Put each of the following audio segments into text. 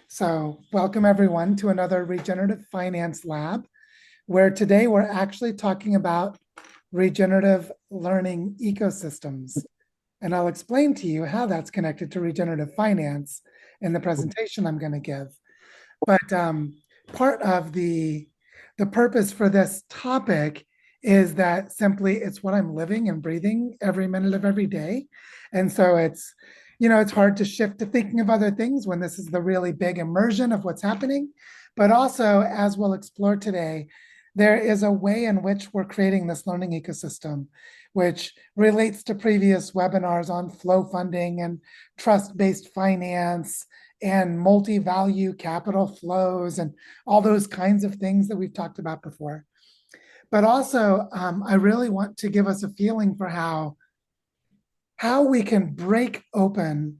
So welcome everyone to another Regenerative Finance Lab, where today we're actually talking about regenerative learning ecosystems. And I'll explain to you how that's connected to regenerative finance in the presentation I'm going to give. But part of the purpose for this topic is that simply it's what I'm living and breathing every minute of every day. And so it's hard to shift to thinking of other things when this is the really big immersion of what's happening. But also, as we'll explore today, there is a way in which we're creating this learning ecosystem, which relates to previous webinars on flow funding and trust-based finance and multi-value capital flows and all those kinds of things that we've talked about before. But also, I really want to give us a feeling for how we can break open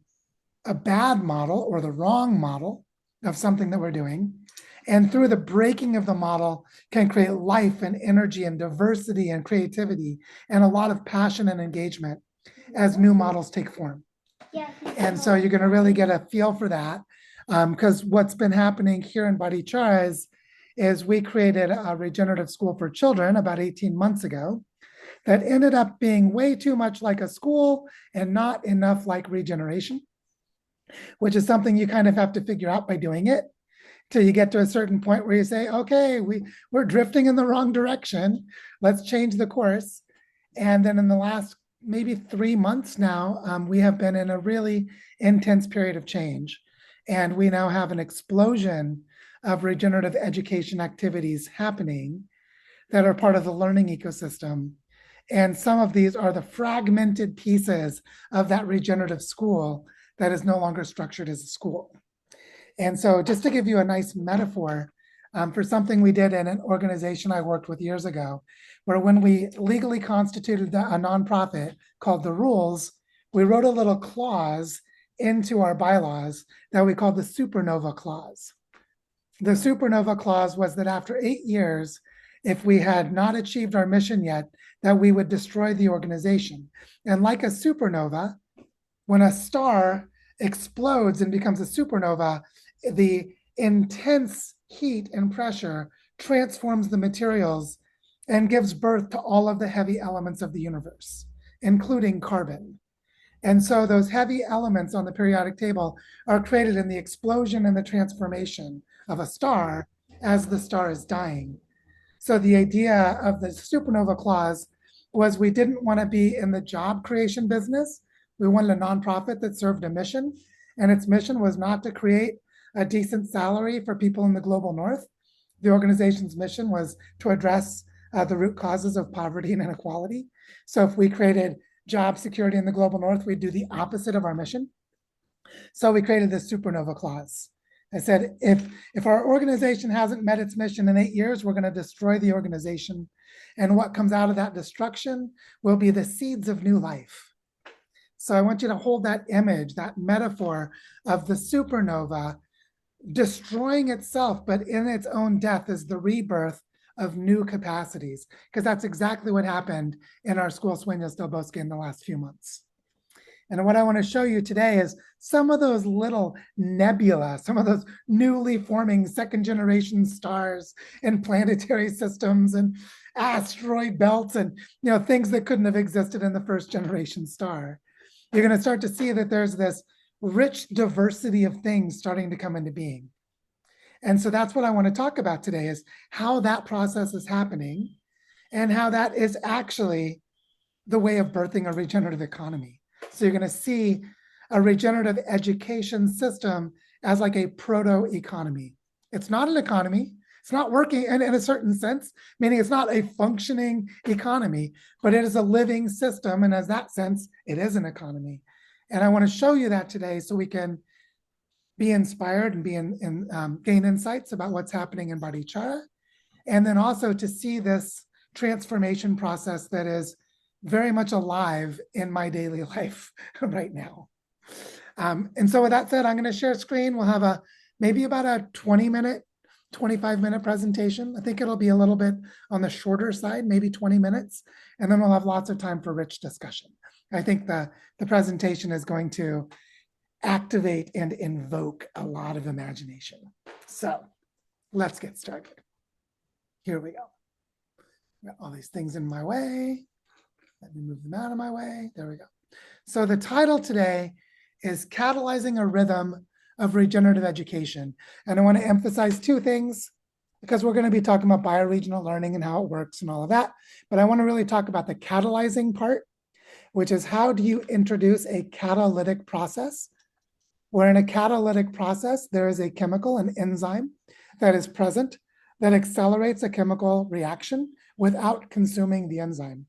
a bad model or the wrong model of something that we're doing. And through the breaking of the model can create life and energy and diversity and creativity and a lot of passion and engagement as new models take form. And so you're going to really get a feel for that, because what's been happening here in Barichara is we created a regenerative school for children about 18 months ago that ended up being way too much like a school and not enough like regeneration, which is something you kind of have to figure out by doing it till you get to a certain point where you say, okay, we're drifting in the wrong direction. Let's change the course. And then in the last maybe 3 months now, we have been in a really intense period of change. And we now have an explosion of regenerative education activities happening that are part of the learning ecosystem. And some of these are the fragmented pieces of that regenerative school that is no longer structured as a school. And so just to give you a nice metaphor for something we did in an organization I worked with years ago, where when we legally constituted a nonprofit called The Rules, we wrote a little clause into our bylaws that we called the supernova clause. The supernova clause was that after 8 years, if we had not achieved our mission yet, that we would destroy the organization. And like a supernova, when a star explodes and becomes a supernova, the intense heat and pressure transforms the materials and gives birth to all of the heavy elements of the universe, including carbon. And so those heavy elements on the periodic table are created in the explosion and the transformation of a star as the star is dying. So the idea of the supernova clause was we didn't want to be in the job creation business. We wanted a nonprofit that served a mission, and its mission was not to create a decent salary for people in the global north. The organization's mission was to address the root causes of poverty and inequality. So if we created job security in the global north, we'd do the opposite of our mission. So we created this supernova clause. I said, if our organization hasn't met its mission in 8 years, we're going to destroy the organization. And what comes out of that destruction will be the seeds of new life. So I want you to hold that image, that metaphor of the supernova destroying itself, but in its own death is the rebirth of new capacities, because that's exactly what happened in our school, Sueños del Bosque, in the last few months. And what I want to show you today is some of those little nebula, some of those newly forming second generation stars and planetary systems and asteroid belts and things that couldn't have existed in the first generation star. You're going to start to see that there's this rich diversity of things starting to come into being. And so that's what I want to talk about today, is how that process is happening and how that is actually the way of birthing a regenerative economy. So you're going to see a regenerative education system as like a proto-economy. It's not an economy. It's not working in a certain sense, meaning it's not a functioning economy, but it is a living system. And as that sense, it is an economy. And I want to show you that today so we can be inspired and gain insights about what's happening in Barichara. And then also to see this transformation process that is very much alive in my daily life right now. And so with that said, I'm going to share a screen. We'll have maybe about a 20-minute, 25-minute presentation. I think it'll be a little bit on the shorter side, maybe 20 minutes. And then we'll have lots of time for rich discussion. I think the presentation is going to activate and invoke a lot of imagination. So let's get started. Here we go. Got all these things in my way. Let me move them out of my way. There we go. So the title today is Catalyzing a Rhythm of Regenerative Education. And I want to emphasize two things because we're going to be talking about bioregional learning and how it works and all of that. But I want to really talk about the catalyzing part, which is how do you introduce a catalytic process? Where in a catalytic process, there is a chemical, an enzyme that is present that accelerates a chemical reaction without consuming the enzyme.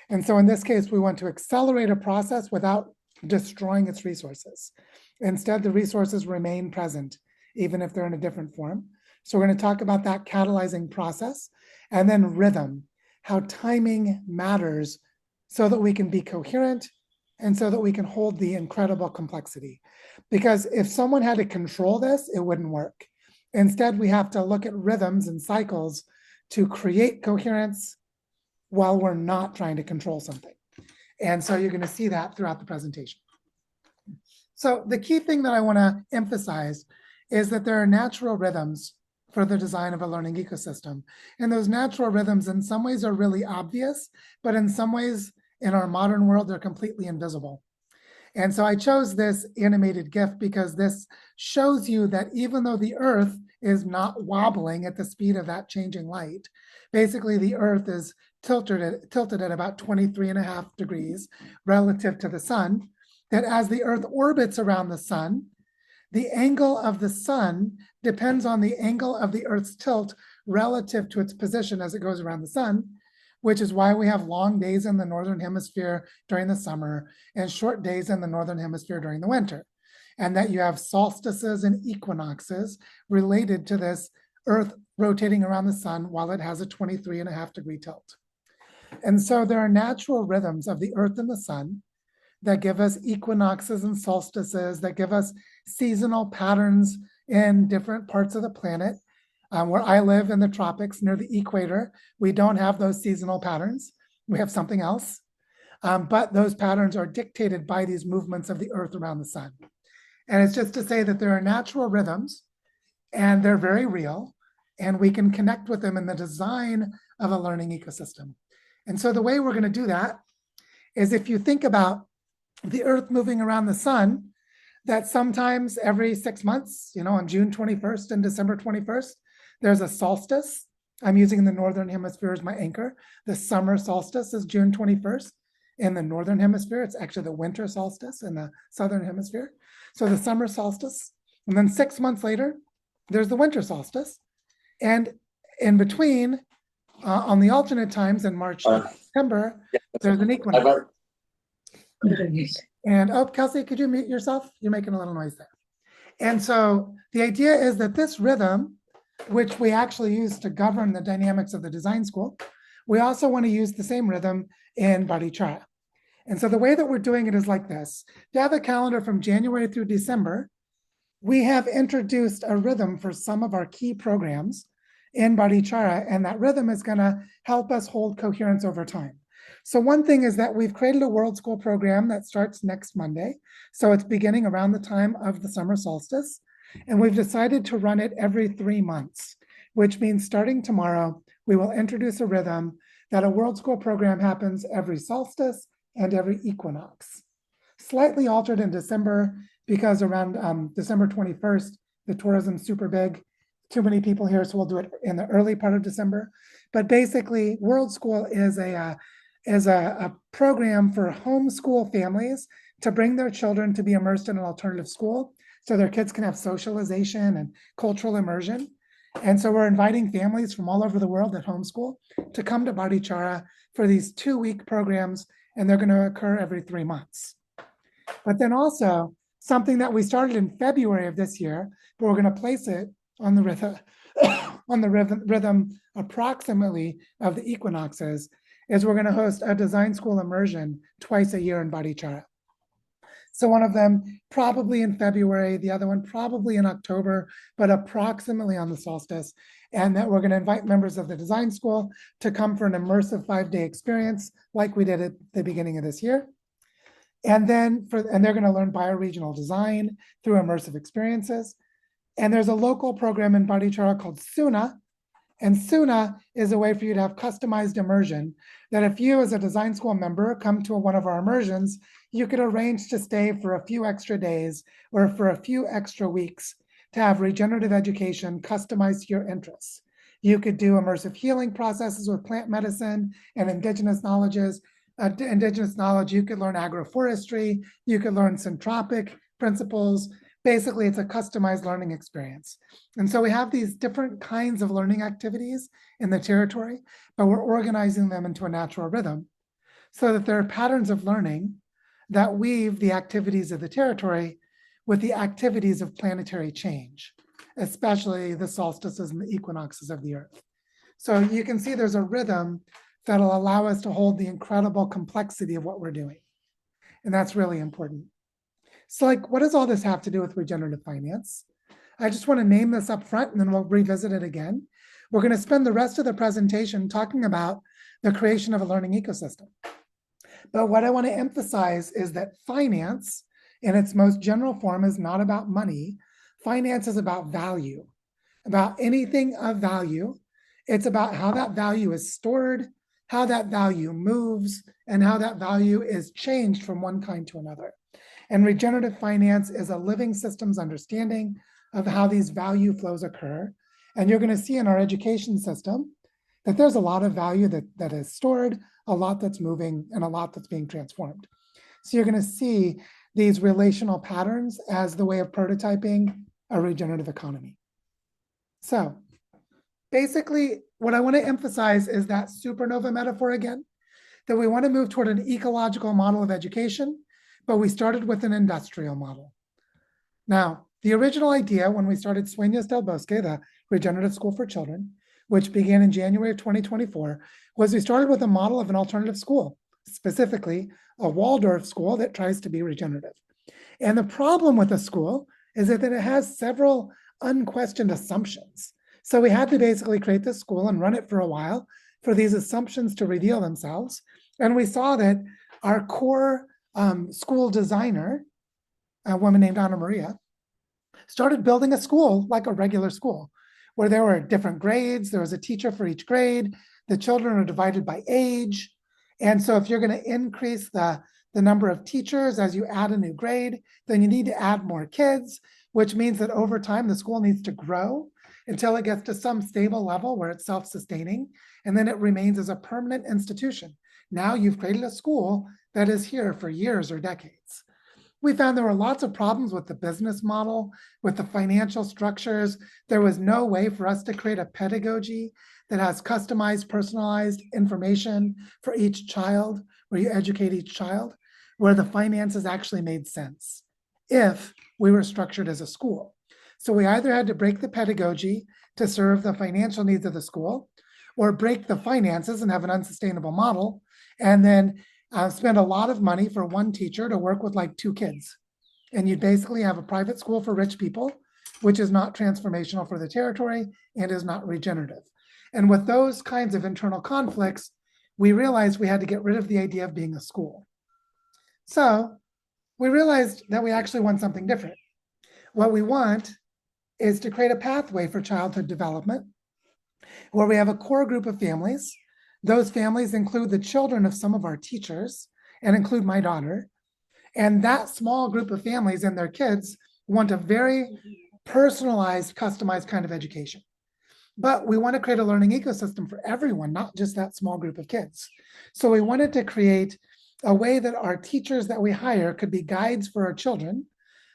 And so in this case, we want to accelerate a process without destroying its resources. Instead, the resources remain present, even if they're in a different form. So we're going to talk about that catalyzing process, and then rhythm, how timing matters so that we can be coherent and so that we can hold the incredible complexity. Because if someone had to control this, it wouldn't work. Instead, we have to look at rhythms and cycles to create coherence while we're not trying to control something. And so you're going to see that throughout the presentation. So the key thing that I want to emphasize is that there are natural rhythms for the design of a learning ecosystem. And those natural rhythms in some ways are really obvious, but in some ways in our modern world, they're completely invisible. And so I chose this animated GIF because this shows you that even though the Earth is not wobbling at the speed of that changing light, basically the Earth is tilted at about 23.5 degrees relative to the sun, that as the Earth orbits around the sun, the angle of the sun depends on the angle of the Earth's tilt relative to its position as it goes around the sun, which is why we have long days in the Northern Hemisphere during the summer and short days in the Northern Hemisphere during the winter. And that you have solstices and equinoxes related to this Earth rotating around the sun while it has a 23.5 degree tilt. And so there are natural rhythms of the Earth and the sun that give us equinoxes and solstices, that give us seasonal patterns in different parts of the planet. Where I live in the tropics near the equator, we don't have those seasonal patterns. We have something else. But those patterns are dictated by these movements of the Earth around the sun. And it's just to say that there are natural rhythms, and they're very real, and we can connect with them in the design of a learning ecosystem. And so the way we're going to do that is if you think about the Earth moving around the sun, that sometimes every 6 months, on June 21st and December 21st, there's a solstice. I'm using the Northern Hemisphere as my anchor. The summer solstice is June 21st. In the Northern Hemisphere, it's actually the winter solstice in the Southern Hemisphere. So the summer solstice. And then 6 months later, there's the winter solstice. And in between, on the alternate times in March and September, there's an equinox. And Kelsey, could you mute yourself? You're making a little noise there. And so the idea is that this rhythm, which we actually use to govern the dynamics of the design school, we also want to use the same rhythm in Bhattacharya. And so the way that we're doing it is like this. To have a calendar from January through December, we have introduced a rhythm for some of our key programs in Bhattacharya, and that rhythm is going to help us hold coherence over time. So one thing is that we've created a World School program that starts next Monday. So it's beginning around the time of the summer solstice. And we've decided to run it every 3 months, which means starting tomorrow, we will introduce a rhythm that a World School program happens every solstice and every equinox. Slightly altered in December because around December 21st, the tourism's super big. Too many people here, so we'll do it in the early part of December. But basically, World School is a program for homeschool families to bring their children to be immersed in an alternative school so their kids can have socialization and cultural immersion. And so we're inviting families from all over the world that homeschool to come to Bhattacharya for these 2-week programs, and they're going to occur every 3 months. But then also, something that we started in February of this year, but we're going to place it on the rhythm approximately of the equinoxes, is we're going to host a design school immersion twice a year in Bhattacharya. So one of them probably in February, the other one probably in October, but approximately on the solstice. And that we're going to invite members of the design school to come for an immersive 5-day experience like we did at the beginning of this year. And then they're going to learn bioregional design through immersive experiences. And there's a local program in Barichara called SUNA. And SUNA is a way for you to have customized immersion that if you as a design school member come to one of our immersions, you could arrange to stay for a few extra days or for a few extra weeks to have regenerative education customized to your interests. You could do immersive healing processes with plant medicine and indigenous knowledge. You could learn agroforestry, you could learn syntropic principles. Basically, it's a customized learning experience. And so we have these different kinds of learning activities in the territory, but we're organizing them into a natural rhythm so that there are patterns of learning that weave the activities of the territory with the activities of planetary change, especially the solstices and the equinoxes of the earth. So you can see there's a rhythm that'll allow us to hold the incredible complexity of what we're doing. And that's really important. So like, what does all this have to do with regenerative finance? I just want to name this up front and then we'll revisit it again. We're going to spend the rest of the presentation talking about the creation of a learning ecosystem. But what I want to emphasize is that finance in its most general form is not about money. Finance is about value, about anything of value. It's about how that value is stored, how that value moves, and how that value is changed from one kind to another. And regenerative finance is a living systems understanding of how these value flows occur. And you're going to see in our education system that there's a lot of value that is stored, a lot that's moving, and a lot that's being transformed. So you're going to see these relational patterns as the way of prototyping a regenerative economy. So basically, what I want to emphasize is that supernova metaphor again, that we want to move toward an ecological model of education, but we started with an industrial model. Now, the original idea when we started Sueños del Bosque, the Regenerative School for Children, which began in January of 2024, was we started with a model of an alternative school, specifically a Waldorf school that tries to be regenerative. And the problem with a school is that it has several unquestioned assumptions. So we had to basically create this school and run it for a while for these assumptions to reveal themselves. And we saw that our core school designer, a woman named Anna Maria, started building a school like a regular school, where there were different grades, there was a teacher for each grade, the children are divided by age. And so if you're going to increase the number of teachers as you add a new grade, then you need to add more kids, which means that over time the school needs to grow until it gets to some stable level where it's self-sustaining, and then it remains as a permanent institution. Now you've created a school that is here for years or decades. We found there were lots of problems with the business model, with the financial structures. There was no way for us to create a pedagogy that has customized, personalized information for each child, where you educate each child, where the finances actually made sense if we were structured as a school. So we either had to break the pedagogy to serve the financial needs of the school, or break the finances and have an unsustainable model, and then spend a lot of money for one teacher to work with like 2 kids. And you'd basically have a private school for rich people, which is not transformational for the territory and is not regenerative. And with those kinds of internal conflicts, we realized we had to get rid of the idea of being a school. So we realized that we actually want something different. What we want is to create a pathway for childhood development where we have a core group of families. Those families include the children of some of our teachers and include my daughter. And that small group of families and their kids want a very personalized, customized kind of education. But we want to create a learning ecosystem for everyone, not just that small group of kids. So we wanted to create a way that our teachers that we hire could be guides for our children,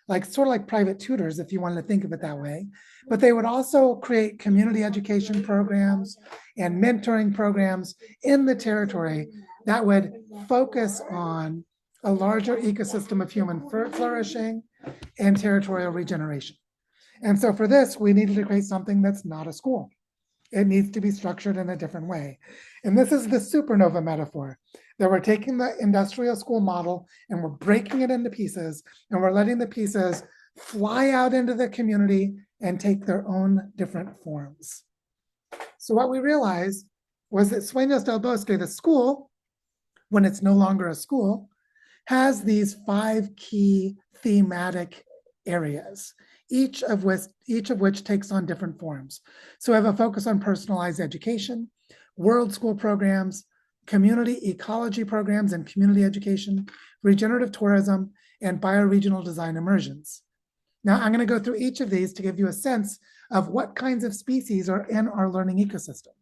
like sort of like private tutors, if you wanted to think of it that way. But they would also create community education programs and mentoring programs in the territory that would focus on a larger ecosystem of human flourishing and territorial regeneration. And so for this, we needed to create something that's not a school. It needs to be structured in a different way. And this is the supernova metaphor, that we're taking the industrial school model and we're breaking it into pieces, and we're letting the pieces fly out into the community and take their own different forms. So what we realized was that Sueños del Bosque, the school, when it's no longer a school, has these 5 key thematic areas, each of which takes on different forms. So we have a focus on personalized education, world school programs, community ecology programs and community education, regenerative tourism, and bioregional design immersions. Now, I'm going to go through each of these to give you a sense of what kinds of species are in our learning ecosystem.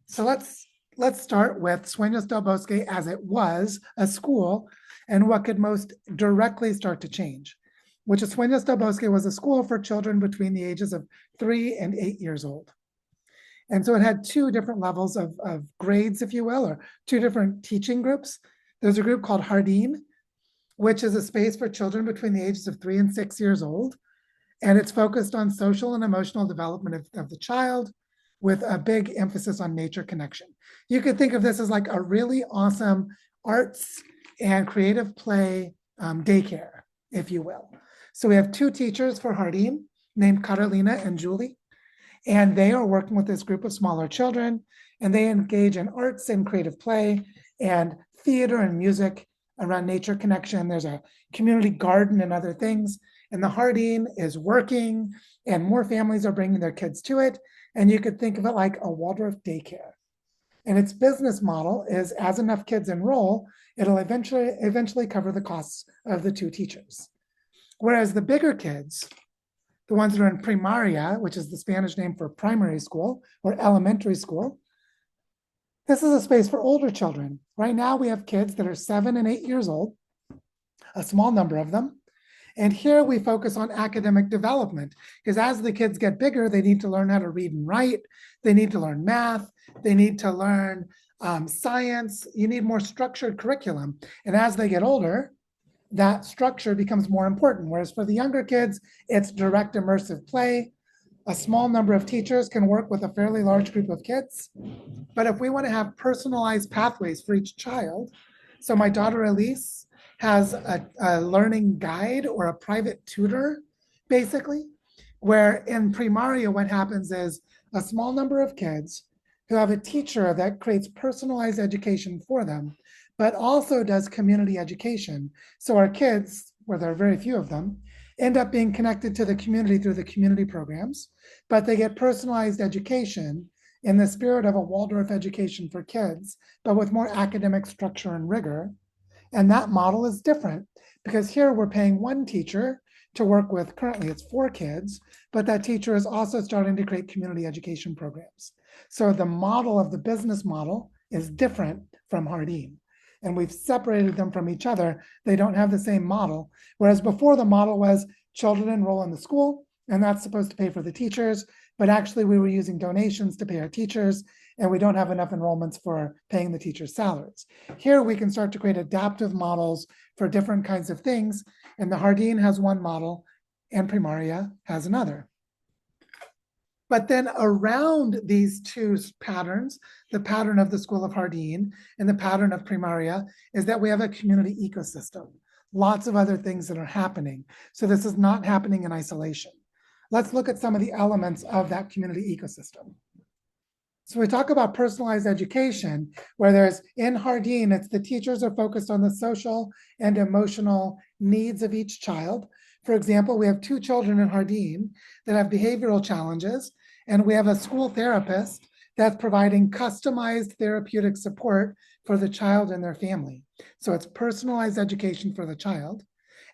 So let's start with Sueños del Bosque as it was a school and what could most directly start to change, which is Sueños del Bosque was a school for children between the ages of 3 and 8 years old. And so it had 2 different levels of grades, if you will, or 2 different teaching groups. There's a group called Jardín, which is a space for children between the ages of 3 and 6 years old. And it's focused on social and emotional development of the child with a big emphasis on nature connection. You could think of this as like a really awesome arts and creative play daycare, if you will. So we have 2 teachers for Jardín named Carolina and Julie. And they are working with this group of smaller children, and they engage in arts and creative play and theater and music around nature connection. There's a community garden and other things. And the Jardín is working, and more families are bringing their kids to it. And you could think of it like a Waldorf daycare. And its business model is as enough kids enroll, it'll eventually cover the costs of the 2 teachers. Whereas the bigger kids, the ones that are in primaria, which is the Spanish name for primary school or elementary school, this is a space for older children. Right now we have kids that are 7 and 8 years old, a small number of them. And here we focus on academic development, because as the kids get bigger, they need to learn how to read and write. They need to learn math. They need to learn science. You need more structured curriculum. And as they get older, that structure becomes more important. Whereas for the younger kids, it's direct immersive play. A small number of teachers can work with a fairly large group of kids. But if we want to have personalized pathways for each child, so my daughter Elise has a learning guide or a private tutor, basically, where in primaria, what happens is a small number of kids who have a teacher that creates personalized education for them, but also does community education. So our kids, where there are very few of them, end up being connected to the community through the community programs, but they get personalized education in the spirit of a Waldorf education for kids, but with more academic structure and rigor. And that model is different because here we're paying 1 teacher to work with, currently it's 4 kids, but that teacher is also starting to create community education programs. So the model of the business model is different from Jardín. And we've separated them from each other. They don't have the same model. Whereas before the model was children enroll in the school, and that's supposed to pay for the teachers, but actually we were using donations to pay our teachers, and we don't have enough enrollments for paying the teachers' salaries. Here we can start to create adaptive models for different kinds of things, and the Jardín has 1 model, and Primaria has another. But then around these 2 patterns, the pattern of the School of Jardín and the pattern of Primaria, is that we have a community ecosystem, lots of other things that are happening. So this is not happening in isolation. Let's look at some of the elements of that community ecosystem. So we talk about personalized education, where there's in Jardín, it's the teachers are focused on the social and emotional needs of each child. For example, we have 2 children in Jardín that have behavioral challenges, and we have a school therapist that's providing customized therapeutic support for the child and their family. So it's personalized education for the child.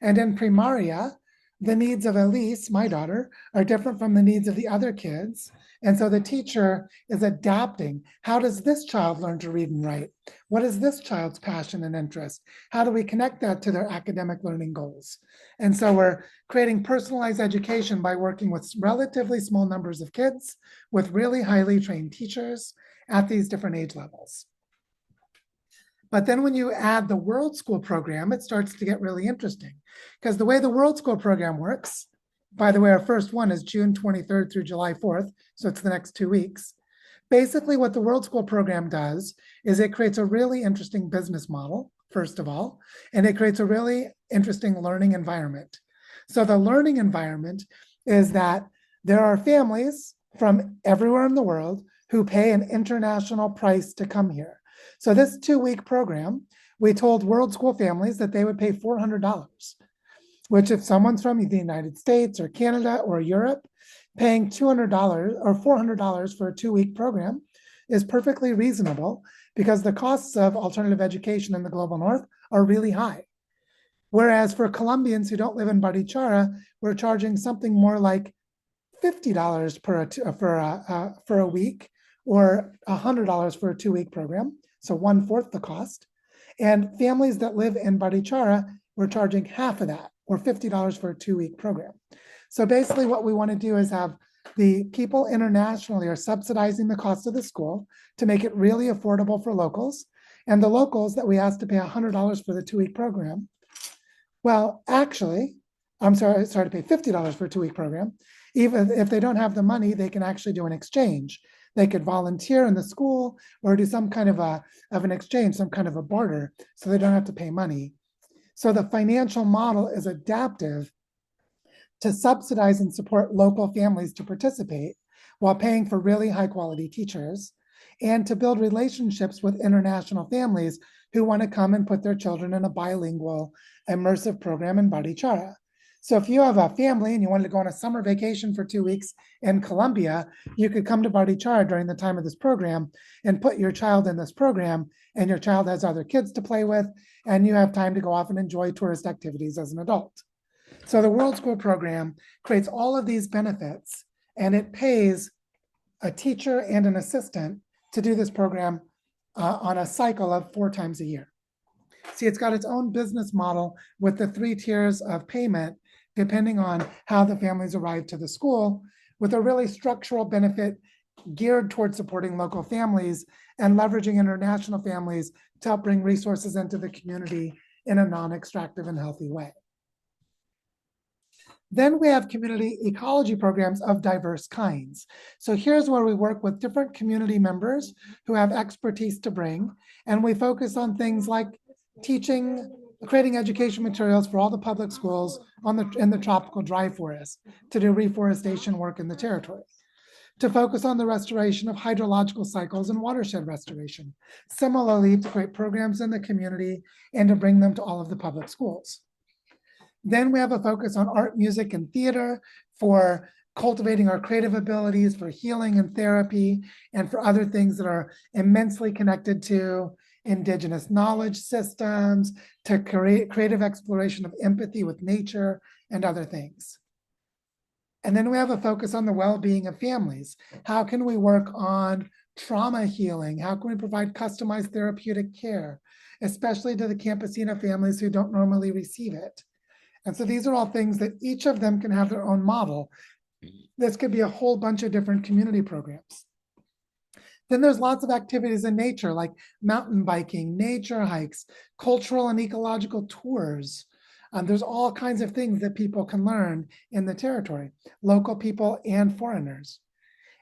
And in Primaria, the needs of Elise, my daughter, are different from the needs of the other kids. And so the teacher is adapting. How does this child learn to read and write? What is this child's passion and interest? How do we connect that to their academic learning goals? And so we're creating personalized education by working with relatively small numbers of kids with really highly trained teachers at these different age levels. But then when you add the World School program, it starts to get really interesting, because the way the World School program works, by the way, our first one is June 23rd through July 4th, so it's the next 2 weeks. Basically, what the World School program does is it creates a really interesting business model, first of all, and it creates a really interesting learning environment. So the learning environment is that there are families from everywhere in the world who pay an international price to come here. So this 2-week program, we told World School families that they would pay $400, which if someone's from the United States or Canada or Europe, paying $200 or $400 for a 2-week program is perfectly reasonable because the costs of alternative education in the global north are really high. Whereas for Colombians who don't live in Barichara, we're charging something more like $50 for a week, or $100 for a 2-week program, so 1/4 the cost. And families that live in Barichara, we're charging half of that, or $50 for a 2-week program. So basically what we want to do is have the people internationally are subsidizing the cost of the school to make it really affordable for locals. And the locals that we asked to pay $100 for the 2-week program, well, actually, I'm sorry to pay $50 for a 2-week program. Even if they don't have the money, they can actually do an exchange. They could volunteer in the school or do some kind of an exchange, some kind of a barter, so they don't have to pay money. So the financial model is adaptive to subsidize and support local families to participate while paying for really high quality teachers, and to build relationships with international families who want to come and put their children in a bilingual immersive program in Barichara. So if you have a family and you wanted to go on a summer vacation for 2 weeks in Colombia, you could come to Barichara during the time of this program and put your child in this program, and your child has other kids to play with, and you have time to go off and enjoy tourist activities as an adult. So the World School program creates all of these benefits, and it pays a teacher and an assistant to do this program on a cycle of 4 times a year. See, it's got its own business model with the 3 tiers of payment, depending on how the families arrive to the school, with a really structural benefit geared towards supporting local families and leveraging international families to help bring resources into the community in a non-extractive and healthy way. Then we have community ecology programs of diverse kinds. So here's where we work with different community members who have expertise to bring, and we focus on things like teaching, creating education materials for all the public schools in the tropical dry forest, to do reforestation work in the territory, to focus on the restoration of hydrological cycles and watershed restoration. Similarly, to create programs in the community and to bring them to all of the public schools. Then we have a focus on art, music, and theater for cultivating our creative abilities, for healing and therapy, and for other things that are immensely connected to indigenous knowledge systems, to creative exploration of empathy with nature and other things. And then we have a focus on the well-being of families. How can we work on trauma healing? How can we provide customized therapeutic care, especially to the campesina families who don't normally receive it? And so these are all things that each of them can have their own model. This could be a whole bunch of different community programs. Then there's lots of activities in nature, like mountain biking, nature hikes, cultural and ecological tours. There's all kinds of things that people can learn in the territory, local people and foreigners.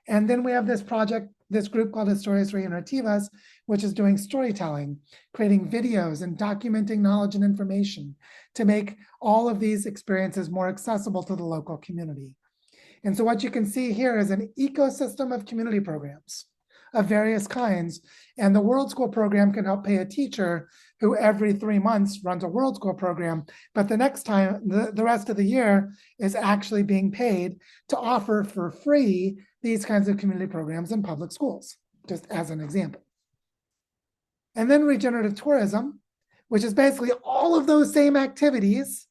And then we have this group called Historias Regenerativas, which is doing storytelling, creating videos and documenting knowledge and information to make all of these experiences more accessible to the local community. And so what you can see here is an ecosystem of community programs of various kinds. And the World School program can help pay a teacher who every 3 months runs a World School program, but the next time, the rest of the year is actually being paid to offer for free these kinds of community programs in public schools, just as an example. And then regenerative tourism, which is basically all of those same activities,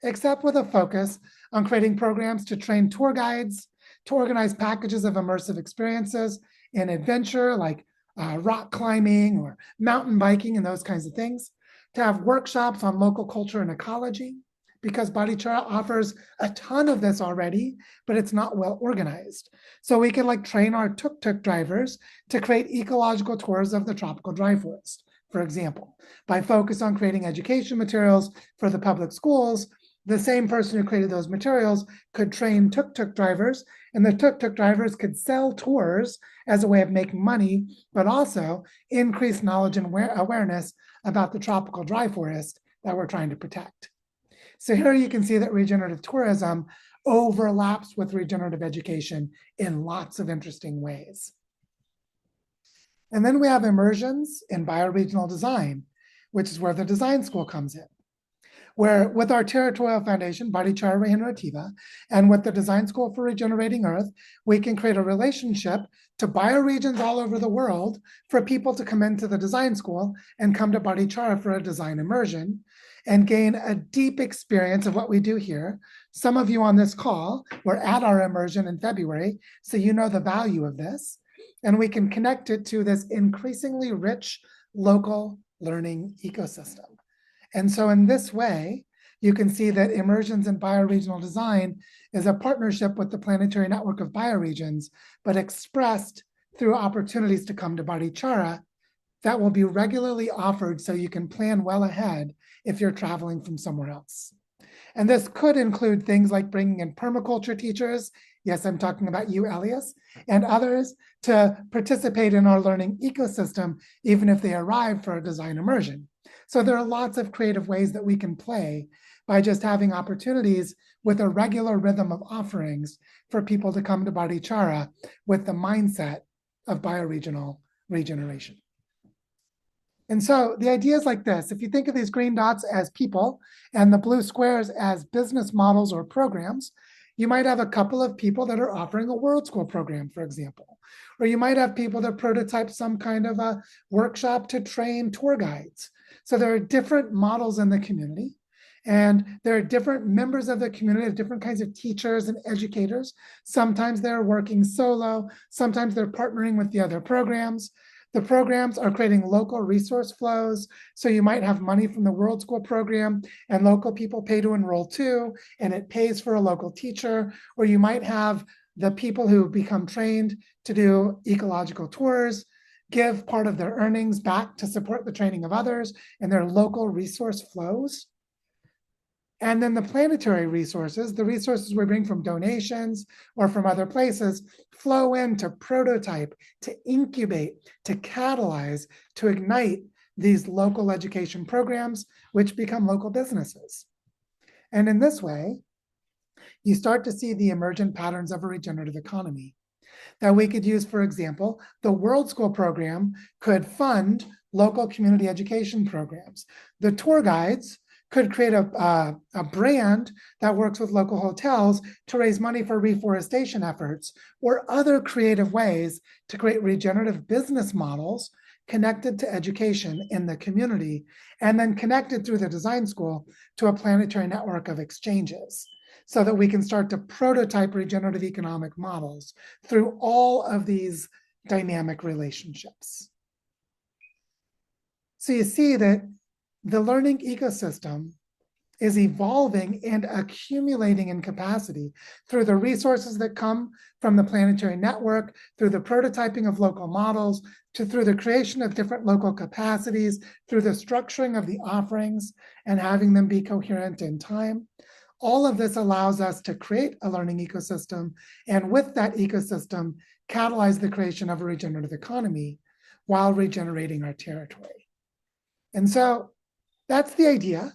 except with a focus on creating programs to train tour guides, to organize packages of immersive experiences in adventure, like rock climbing or mountain biking and those kinds of things, to have workshops on local culture and ecology, because Barichara offers a ton of this already, but it's not well organized. So we can train our tuk-tuk drivers to create ecological tours of the tropical dry forest, for example, by focus on creating education materials for the public schools. The same person who created those materials could train tuk-tuk drivers, and the tuk-tuk drivers could sell tours as a way of making money, but also increase knowledge and awareness about the tropical dry forest that we're trying to protect. So here you can see that regenerative tourism overlaps with regenerative education in lots of interesting ways. And then we have immersions in bioregional design. which is where the design school comes in. Where with our territorial foundation, Bodichara Regenerativa, and with the Design School for Regenerating Earth, we can create a relationship to bioregions all over the world for people to come into the design school and come to Bodichara for a design immersion and gain a deep experience of what we do here. Some of you on this call were at our immersion in February, so you know the value of this. And we can connect it to this increasingly rich local learning ecosystem. And so in this way, you can see that Immersions in Bioregional Design is a partnership with the planetary network of bioregions, but expressed through opportunities to come to Bodichara that will be regularly offered so you can plan well ahead if you're traveling from somewhere else. And this could include things like bringing in permaculture teachers, yes, I'm talking about you, Elias, and others to participate in our learning ecosystem, even if they arrive for a design immersion. So there are lots of creative ways that we can play by just having opportunities with a regular rhythm of offerings for people to come to Bodichara with the mindset of bioregional regeneration. And so the idea is like this. If you think of these green dots as people and the blue squares as business models or programs, you might have a couple of people that are offering a world school program, for example. Or you might have people that prototype some kind of a workshop to train tour guides. So there are different models in the community, and there are different members of the community, different kinds of teachers and educators. Sometimes they're working solo, sometimes they're partnering with the other programs. The programs are creating local resource flows. So you might have money from the World School program and local people pay to enroll too, and it pays for a local teacher. Or you might have the people who become trained to do ecological tours give part of their earnings back to support the training of others and their local resource flows. And then the planetary resources, the resources we bring from donations or from other places, flow in to prototype, to incubate, to catalyze, to ignite these local education programs, which become local businesses. And in this way, you start to see the emergent patterns of a regenerative economy that we could use. For example, the World School program could fund local community education programs. The tour guides could create a brand that works with local hotels to raise money for reforestation efforts, or other creative ways to create regenerative business models connected to education in the community, and then connected through the design school to a planetary network of exchanges, so that we can start to prototype regenerative economic models through all of these dynamic relationships. So you see that the learning ecosystem is evolving and accumulating in capacity through the resources that come from the planetary network, through the prototyping of local models, through the creation of different local capacities, through the structuring of the offerings and having them be coherent in time. All of this allows us to create a learning ecosystem, and with that ecosystem, catalyze the creation of a regenerative economy while regenerating our territory. And so that's the idea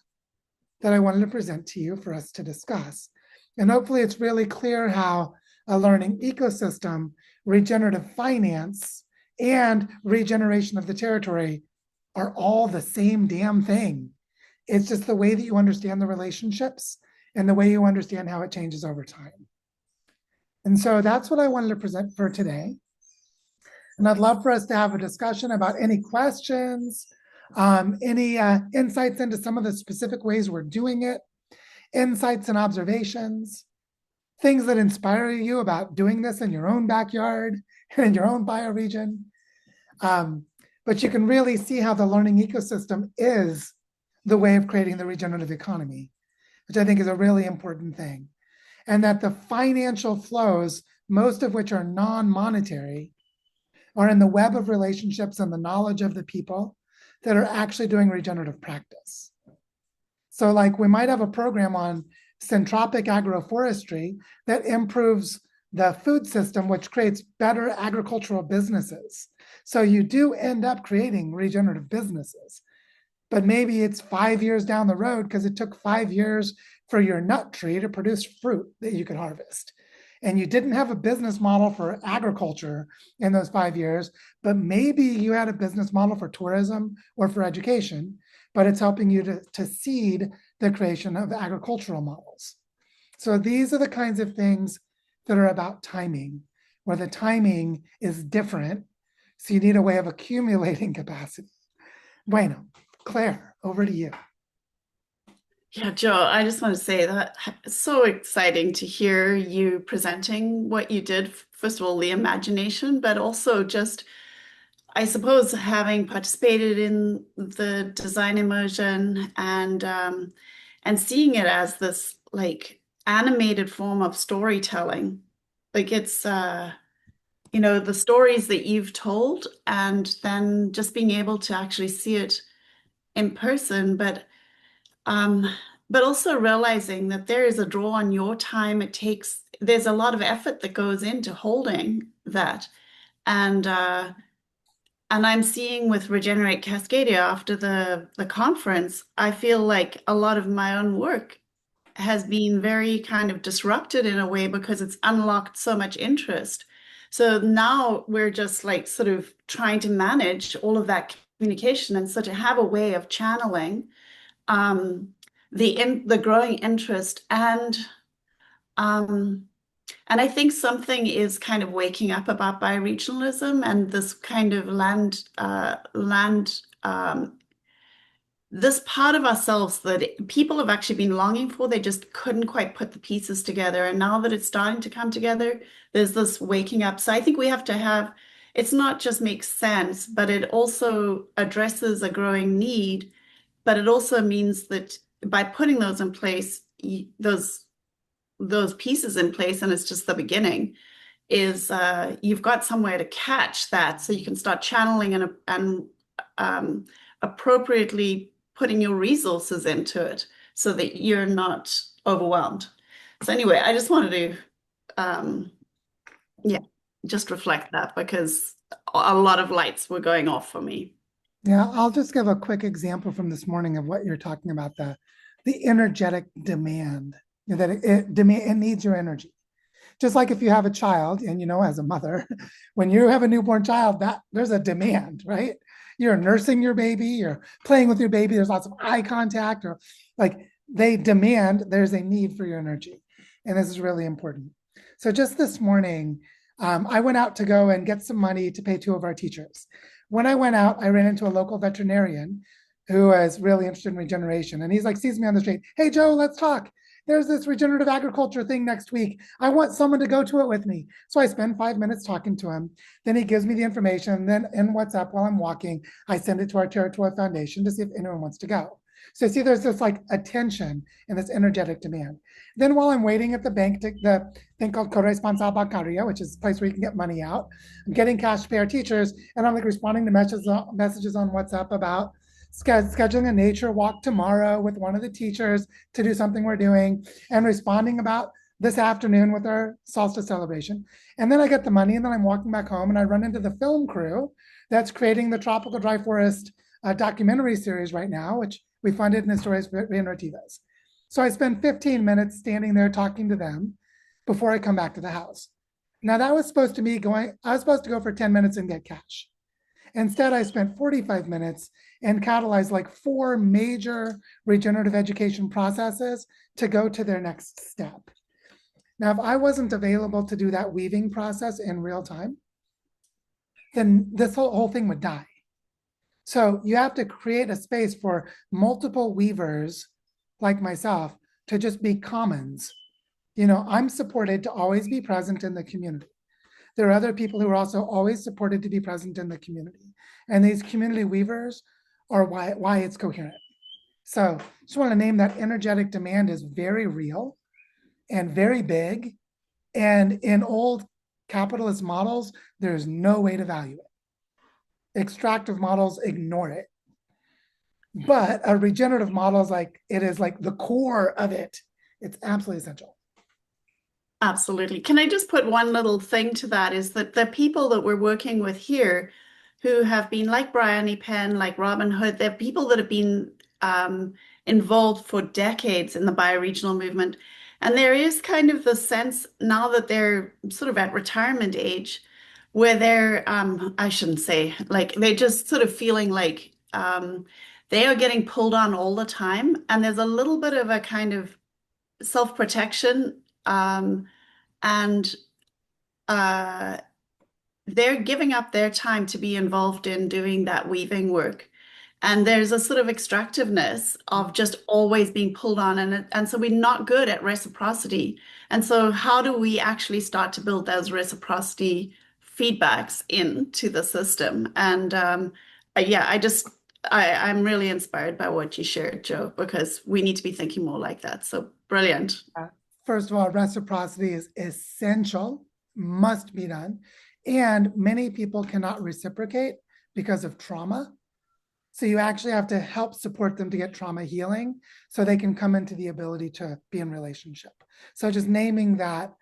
that I wanted to present to you for us to discuss. And hopefully it's really clear how a learning ecosystem, regenerative finance, and regeneration of the territory are all the same damn thing. It's just the way that you understand the relationships and the way you understand how it changes over time. And so that's what I wanted to present for today. And I'd love for us to have a discussion about any questions, any insights into some of the specific ways we're doing it, insights and observations, things that inspire you about doing this in your own backyard and in your own bioregion. But you can really see how the learning ecosystem is the way of creating the regenerative economy, which I think is a really important thing. And that the financial flows, most of which are non-monetary, are in the web of relationships and the knowledge of the people that are actually doing regenerative practice. So like we might have a program on syntropic agroforestry that improves the food system, which creates better agricultural businesses. So you do end up creating regenerative businesses, but maybe it's 5 years down the road because it took 5 years for your nut tree to produce fruit that you could harvest. And you didn't have a business model for agriculture in those 5 years, but maybe you had a business model for tourism or for education. but it's helping you to seed the creation of agricultural models. So these are the kinds of things that are about timing, where the timing is different. So you need a way of accumulating capacity. Bueno, Claire, over to you. Yeah, Joe, I just want to say that it's so exciting to hear you presenting what you did. First of all, the imagination, but also just, I suppose, having participated in the design immersion and seeing it as this like animated form of storytelling. Like it's the stories that you've told and then just being able to actually see it in person, um, but also realizing that there is a draw on your time. There's a lot of effort that goes into holding that. And and I'm seeing with Regenerate Cascadia after the conference, I feel like a lot of my own work has been very kind of disrupted in a way because it's unlocked so much interest. So now we're just like sort of trying to manage all of that communication and so to have a way of channeling um, the growing interest um, and I think something is kind of waking up about bioregionalism and this kind of this part of ourselves that people have actually been longing for. They just couldn't quite put the pieces together. And now that it's starting to come together, there's this waking up. So I think we have to have, it's not just makes sense, but it also addresses a growing need. But it also means that by putting those in place, those pieces in place, and it's just the beginning, is you've got somewhere to catch that so you can start channeling and appropriately putting your resources into it so that you're not overwhelmed. So anyway, I just wanted to yeah, just reflect that because a lot of lights were going off for me. Yeah, I'll just give a quick example from this morning of what you're talking about, the energetic demand, that it needs your energy. Just like if you have a child and as a mother, when you have a newborn child, that there's a demand, right? You're nursing your baby, you're playing with your baby, there's lots of eye contact, or like they demand, there's a need for your energy. And this is really important. So just this morning, I went out to go and get some money to pay two of our teachers. When I went out, I ran into a local veterinarian who was really interested in regeneration. And he's like, sees me on the street. Hey, Joe, let's talk. There's this regenerative agriculture thing next week. I want someone to go to it with me. So I spend 5 minutes talking to him. Then he gives me the information. Then in WhatsApp while I'm walking, I send it to our territorial foundation to see if anyone wants to go. So see, there's this like attention and this energetic demand. Then while I'm waiting at the bank, the thing called Corresponsal Bancaria, which is a place where you can get money out, I'm getting cash to pay our teachers, and I'm like responding to messages on WhatsApp about scheduling a nature walk tomorrow with one of the teachers to do something we're doing, and responding about this afternoon with our solstice celebration. And then I get the money, and then I'm walking back home, and I run into the film crew that's creating the Tropical Dry Forest documentary series right now, which we funded in Historias Regenerativas. So I spend 15 minutes standing there talking to them before I come back to the house. Now that was supposed to be going, I was supposed to go for 10 minutes and get cash. Instead, I spent 45 minutes and catalyzed like 4 major regenerative education processes to go to their next step. Now, if I wasn't available to do that weaving process in real time, then this whole thing would die. So you have to create a space for multiple weavers like myself to just be commons. I'm supported to always be present in the community. There are other people who are also always supported to be present in the community. And these community weavers are why it's coherent. So just want to name that energetic demand is very real and very big. And in old capitalist models, there's no way to value it. Extractive models ignore it. But a regenerative model is like the core of it. It's absolutely essential. Absolutely. Can I just put one little thing to that is that the people that we're working with here who have been like Bryony Penn, like Robin Hood, they're people that have been involved for decades in the bioregional movement. And there is kind of the sense now that they're sort of at retirement age where they're, I shouldn't say, like they're just sort of feeling like they are getting pulled on all the time. And there's a little bit of a kind of self-protection, and uh, they're giving up their time to be involved in doing that weaving work. And there's a sort of extractiveness of just always being pulled on. And so we're not good at reciprocity. And so how do we actually start to build those reciprocity feedbacks into the system? And yeah, I'm really inspired by what you shared, Joe, because we need to be thinking more like that. So brilliant. First of all, reciprocity is essential, must be done. And many people cannot reciprocate because of trauma. So you actually have to help support them to get trauma healing so they can come into the ability to be in relationship. So just naming that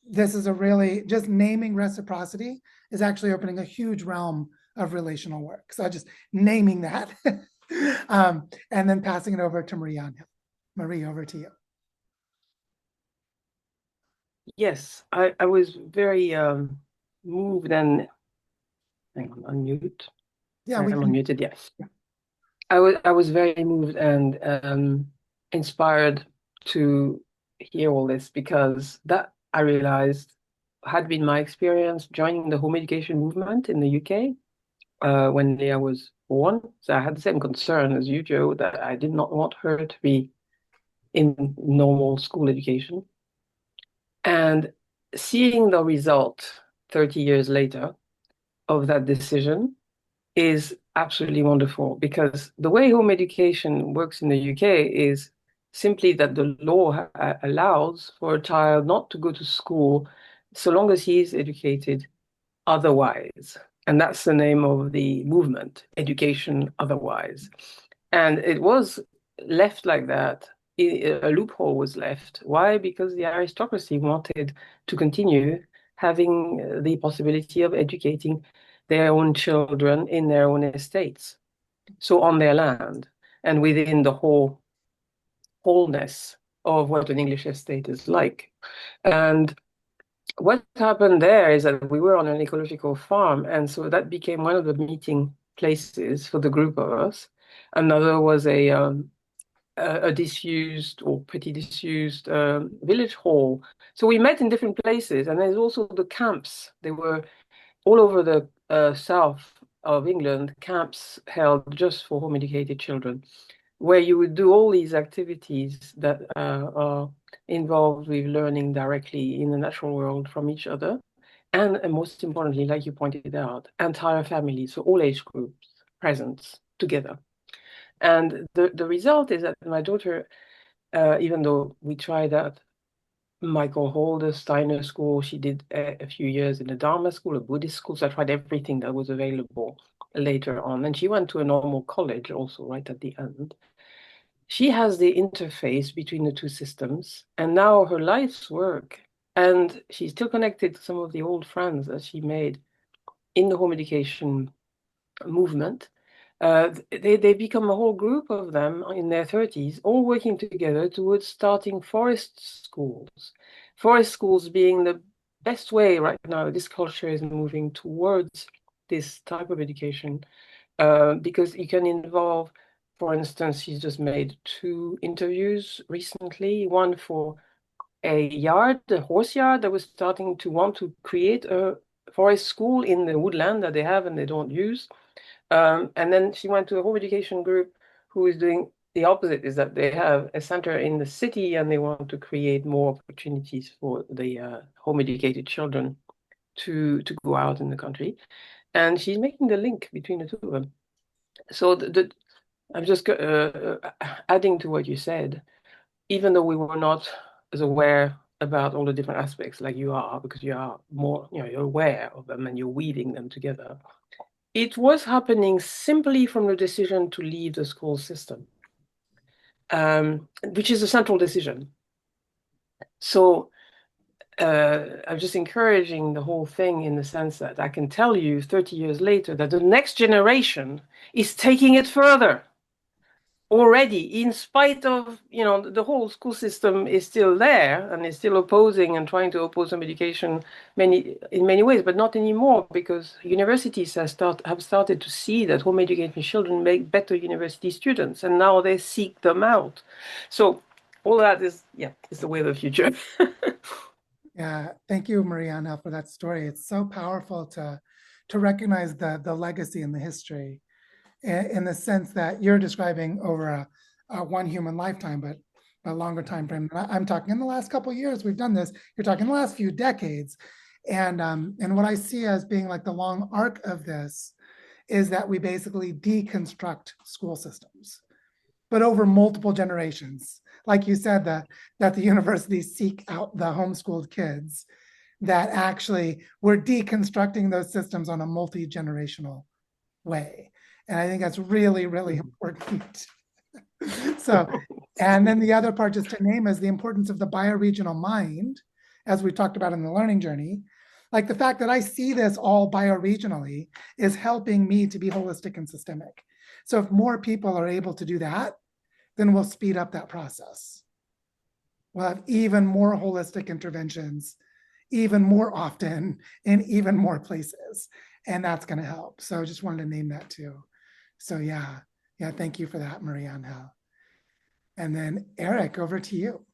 this is a really, just naming reciprocity is actually opening a huge realm of relational work. So just naming that and then passing it over to Marie Angel. Marie, over to you. Yes, I was very moved and hang on, unmute. Yeah, I'm we can. unmuted, yes. I was very moved and inspired to hear all this because that I realized had been my experience joining the home education movement in the UK when Leah was born. So I had the same concern as you, Joe, that I did not want her to be in normal school education. And seeing the result 30 years later of that decision is absolutely wonderful because the way home education works in the UK is simply that the law allows for a child not to go to school so long as he is educated otherwise. And that's the name of the movement, Education Otherwise. And it was left like that. A loophole was left. Why? Because the aristocracy wanted to continue having the possibility of educating their own children in their own estates, so on their land and within the wholeness of what an English estate is like. And what happened there is that we were on an ecological farm, and so that became one of the meeting places for the group of us. Another was a disused or pretty disused village hall. So we met in different places, and there's also the camps. They were all over the south of England, camps held just for home educated children, where you would do all these activities that are involved with learning directly in the natural world from each other. And most importantly, like you pointed out, entire families, so all age groups present together. And the result is that my daughter, even though we tried that Michael Hall, the Steiner school, she did a few years in a Dharma school, a Buddhist school, so I tried everything that was available later on. And she went to a normal college also right at the end. She has the interface between the two systems, and now her life's work, and she's still connected to some of the old friends that she made in the home education movement. They become a whole group of them in their 30s, all working together towards starting forest schools. Forest schools being the best way right now. This culture is moving towards this type of education because you can involve, for instance, she's just made 2 interviews recently, one for a yard, a horse yard that was starting to want to create a forest school in the woodland that they have and they don't use. And then she went to a home education group who is doing the opposite, is that they have a center in the city and they want to create more opportunities for the home educated children to go out in the country. And she's making the link between the two of them. So I'm just adding to what you said, even though we were not as aware about all the different aspects like you are, because you are more, you're aware of them and you're weaving them together. It was happening simply from the decision to leave the school system, which is a central decision. So I'm just encouraging the whole thing in the sense that I can tell you 30 years later that the next generation is taking it further. already, in spite of, the whole school system is still there and is still opposing and trying to oppose home education in many ways, but not anymore, because universities have started to see that home educated children make better university students, and now they seek them out. So all that is the way of the future. Yeah, thank you, Mariana, for that story. It's so powerful to recognize the legacy and the history in the sense that you're describing over a one human lifetime, but a longer time frame. I'm talking in the last couple of years we've done this. You're talking the last few decades, and what I see as being like the long arc of this is that we basically deconstruct school systems, but over multiple generations. Like you said, that the universities seek out the homeschooled kids, that actually we're deconstructing those systems on a multi-generational way. And I think that's really, really important. So, and then the other part, just to name, is the importance of the bioregional mind, as we talked about in the learning journey. Like the fact that I see this all bioregionally is helping me to be holistic and systemic. So if more people are able to do that, then we'll speed up that process. We'll have even more holistic interventions, even more often, in even more places. And that's going to help. So I just wanted to name that too. So yeah, thank you for that, Marianne. And then Eric, over to you.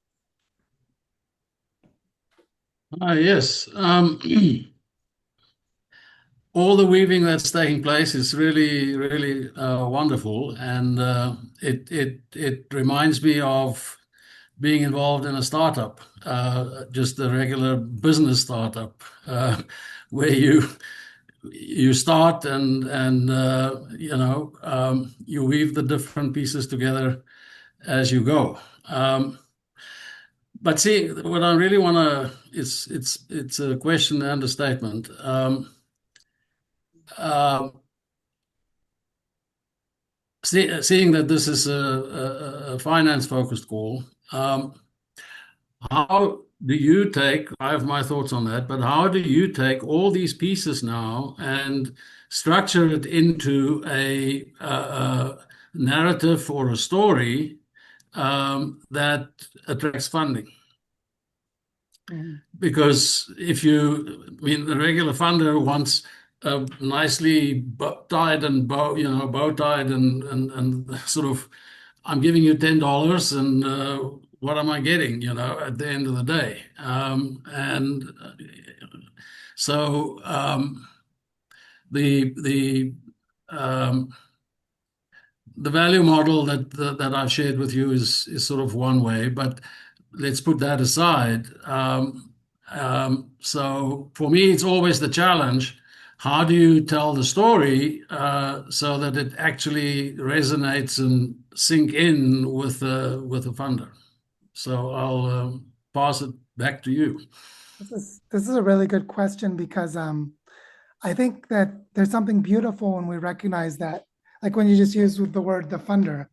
Yes. All the weaving that's taking place is really, really wonderful, and it reminds me of being involved in a startup, just a regular business startup, where you start and you weave the different pieces together as you go. But see, what I really want to it's a question and a statement. Seeing that this is a finance-focused call, how do you take, I have my thoughts on that, but how do you take all these pieces now and structure it into a narrative or a story that attracts funding? Because the regular funder wants nicely tied and bow tied and sort of, I'm giving you $10 and what am I getting, at the end of the day? So the value model that I've shared with you is sort of one way, but let's put that aside. So for me, it's always the challenge. How do you tell the story so that it actually resonates and sink in with the funder? So I'll pass it back to you. This is a really good question, because I think that there's something beautiful when we recognize that, like when you just use the word the funder,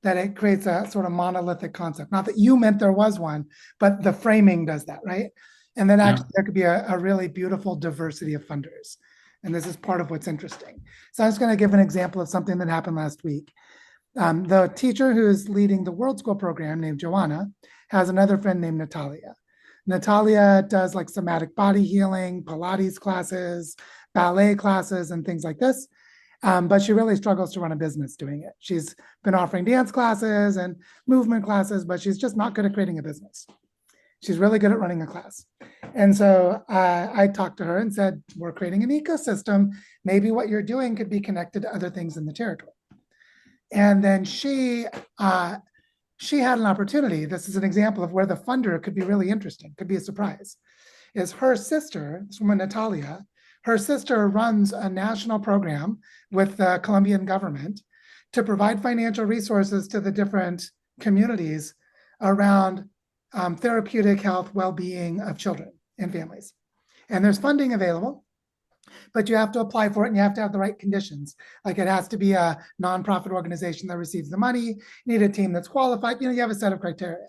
that it creates a sort of monolithic concept. Not that you meant there was one, but the framing does that, right? And then actually there could be a really beautiful diversity of funders. And this is part of what's interesting. So I'm just going to give an example of something that happened last week. The teacher who's leading the World School program, named Joanna, has another friend named Natalia. Natalia does like somatic body healing, Pilates classes, ballet classes, and things like this. But she really struggles to run a business doing it. She's been offering dance classes and movement classes, but she's just not good at creating a business. She's really good at running a class. And so I talked to her and said, we're creating an ecosystem. Maybe what you're doing could be connected to other things in the territory. And then she had an opportunity. This is an example of where the funder could be really interesting, could be a surprise. Is her sister, this woman Natalia, her sister runs a national program with the Colombian government to provide financial resources to the different communities around therapeutic health well-being of children and families. And there's funding available, but you have to apply for it and you have to have the right conditions. Like it has to be a nonprofit organization that receives the money. You need a team that's qualified. You have a set of criteria.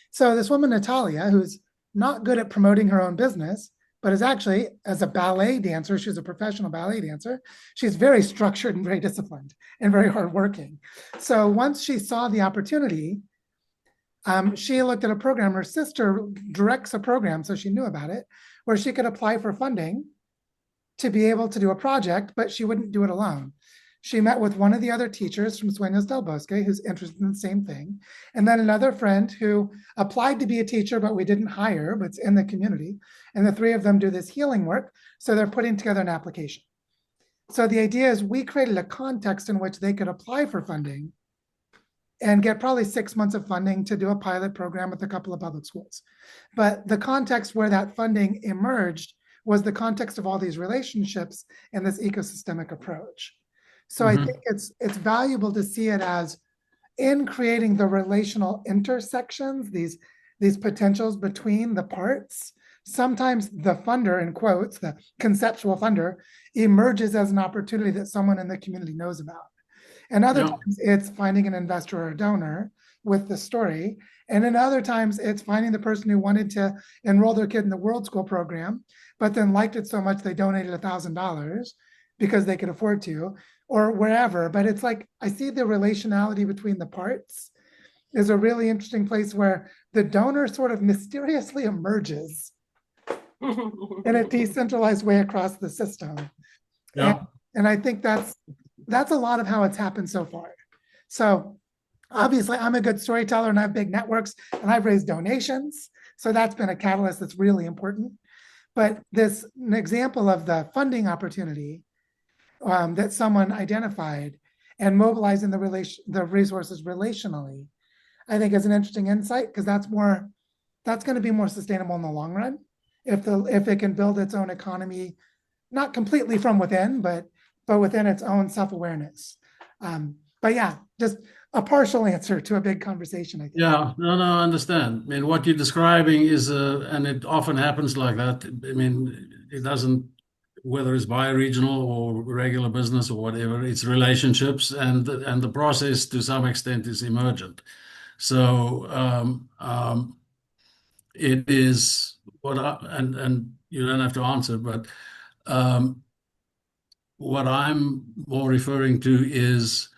So this woman, Natalia, who's not good at promoting her own business, but is actually, as a ballet dancer, she's a professional ballet dancer. She's very structured and very disciplined and very hardworking. So once she saw the opportunity, she looked at a program. Her sister directs a program, so she knew about it, where she could apply for funding to be able to do a project, but she wouldn't do it alone. She met with one of the other teachers from Sueños del Bosque, who's interested in the same thing, and then another friend who applied to be a teacher, but we didn't hire, but it's in the community. And the three of them do this healing work, so they're putting together an application. So the idea is we created a context in which they could apply for funding and get probably 6 months of funding to do a pilot program with a couple of public schools. But the context where that funding emerged was the context of all these relationships and this ecosystemic approach. So I think it's valuable to see it as in creating the relational intersections, these potentials between the parts. Sometimes the funder, in quotes, the conceptual funder, emerges as an opportunity that someone in the community knows about. And other times it's finding an investor or a donor with the story. And then other times it's finding the person who wanted to enroll their kid in the World School program, but then liked it so much they donated $1,000 because they could afford to, or wherever. But it's like, I see the relationality between the parts is a really interesting place where the donor sort of mysteriously emerges in a decentralized way across the system. Yeah. And I think that's a lot of how it's happened so far. So obviously I'm a good storyteller and I have big networks and I've raised donations. So that's been a catalyst that's really important. But this an example of the funding opportunity that someone identified and mobilizing the resources relationally, I think is an interesting insight, because that's going to be more sustainable in the long run if it can build its own economy, not completely from within, but within its own self-awareness. But yeah, just a partial answer to a big conversation, I think. Yeah, no, I understand. I mean, what you're describing is, and it often happens like that. I mean, it doesn't, whether it's bi-regional or regular business or whatever, it's relationships, and the process to some extent is emergent. So it is and you don't have to answer, but what I'm more referring to is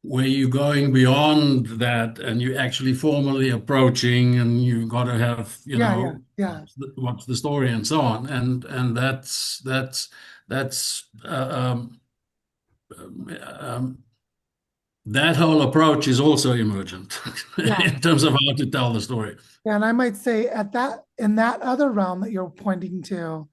where you're going beyond that and you're actually formally approaching, and you've got to have, Yeah. what's the story and so on. And that's that whole approach is also emergent in terms of how to tell the story. Yeah, and I might say in that other realm that you're pointing to,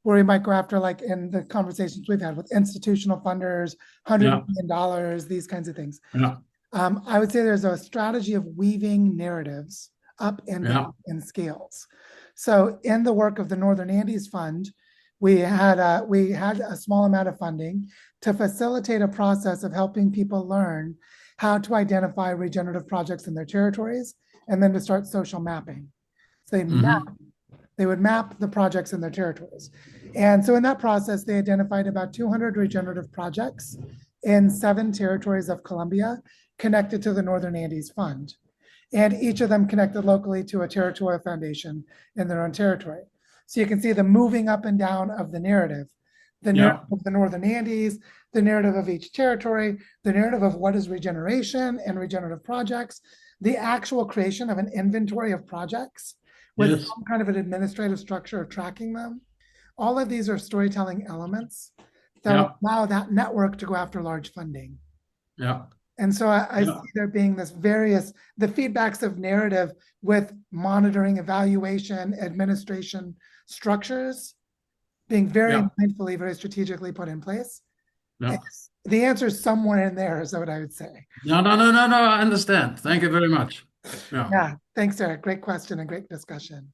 where we might go after, like in the conversations we've had with institutional funders, $100 million, these kinds of things. Yeah. I would say there's a strategy of weaving narratives up and down in scales. So in the work of the Northern Andes Fund, we had a small amount of funding to facilitate a process of helping people learn how to identify regenerative projects in their territories, and then to start social mapping. So they would map the projects in their territories. And so in that process, they identified about 200 regenerative projects in 7 territories of Colombia connected to the Northern Andes Fund. And each of them connected locally to a territorial foundation in their own territory. So you can see the moving up and down of the narrative narrative of the Northern Andes, the narrative of each territory, the narrative of what is regeneration and regenerative projects, the actual creation of an inventory of projects with some kind of an administrative structure of tracking them. All of these are storytelling elements that will allow that network to go after large funding. Yeah. And so I see there being the feedbacks of narrative with monitoring, evaluation, administration structures being very mindfully, very strategically put in place. Yeah. The answer is somewhere in there, is what I would say. No, I understand. Thank you very much. Yeah, thanks, Eric. Great question and great discussion.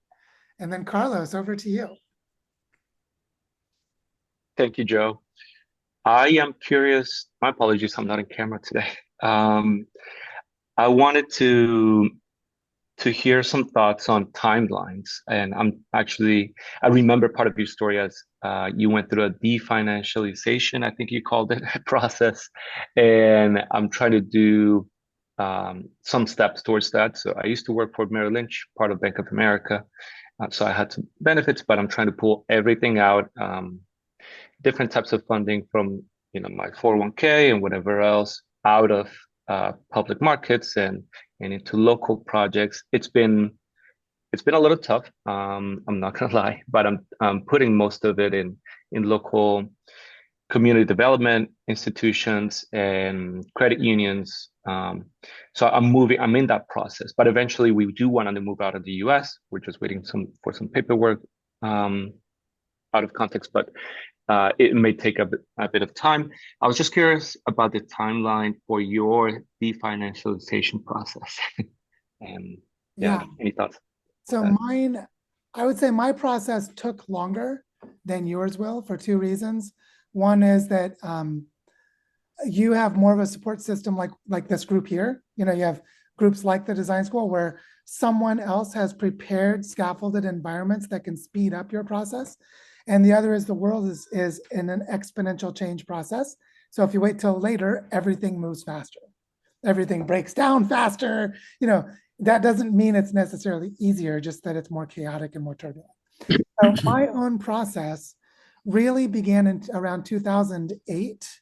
And then Carlos, over to you. Thank you, Joe. I am curious. My apologies, I'm not on camera today. I wanted to hear some thoughts on timelines. And I remember part of your story as you went through a definancialization, I think you called it, process. And I'm trying to do some steps towards that. So I used to work for Merrill Lynch, part of Bank of America. So I had some benefits, but I'm trying to pull everything out, different types of funding from, my 401k and whatever else out of public markets and into local projects. It's been a little tough. I'm not gonna lie, but I'm putting most of it in local community development institutions and credit unions. So I'm in that process, but eventually we do want to move out of the US. We're just waiting for some paperwork out of context, but it may take a bit of time. I was just curious about the timeline for your definancialization process. And Yeah. any thoughts? So mine, I would say my process took longer than yours will for two reasons. One is that you have more of a support system like this group here. You have groups like the design school where someone else has prepared scaffolded environments that can speed up your process. And the other is the world is in an exponential change process. So if you wait till later, everything moves faster. Everything breaks down faster. That doesn't mean it's necessarily easier, just that it's more chaotic and more turbulent. So my own process really began in around 2008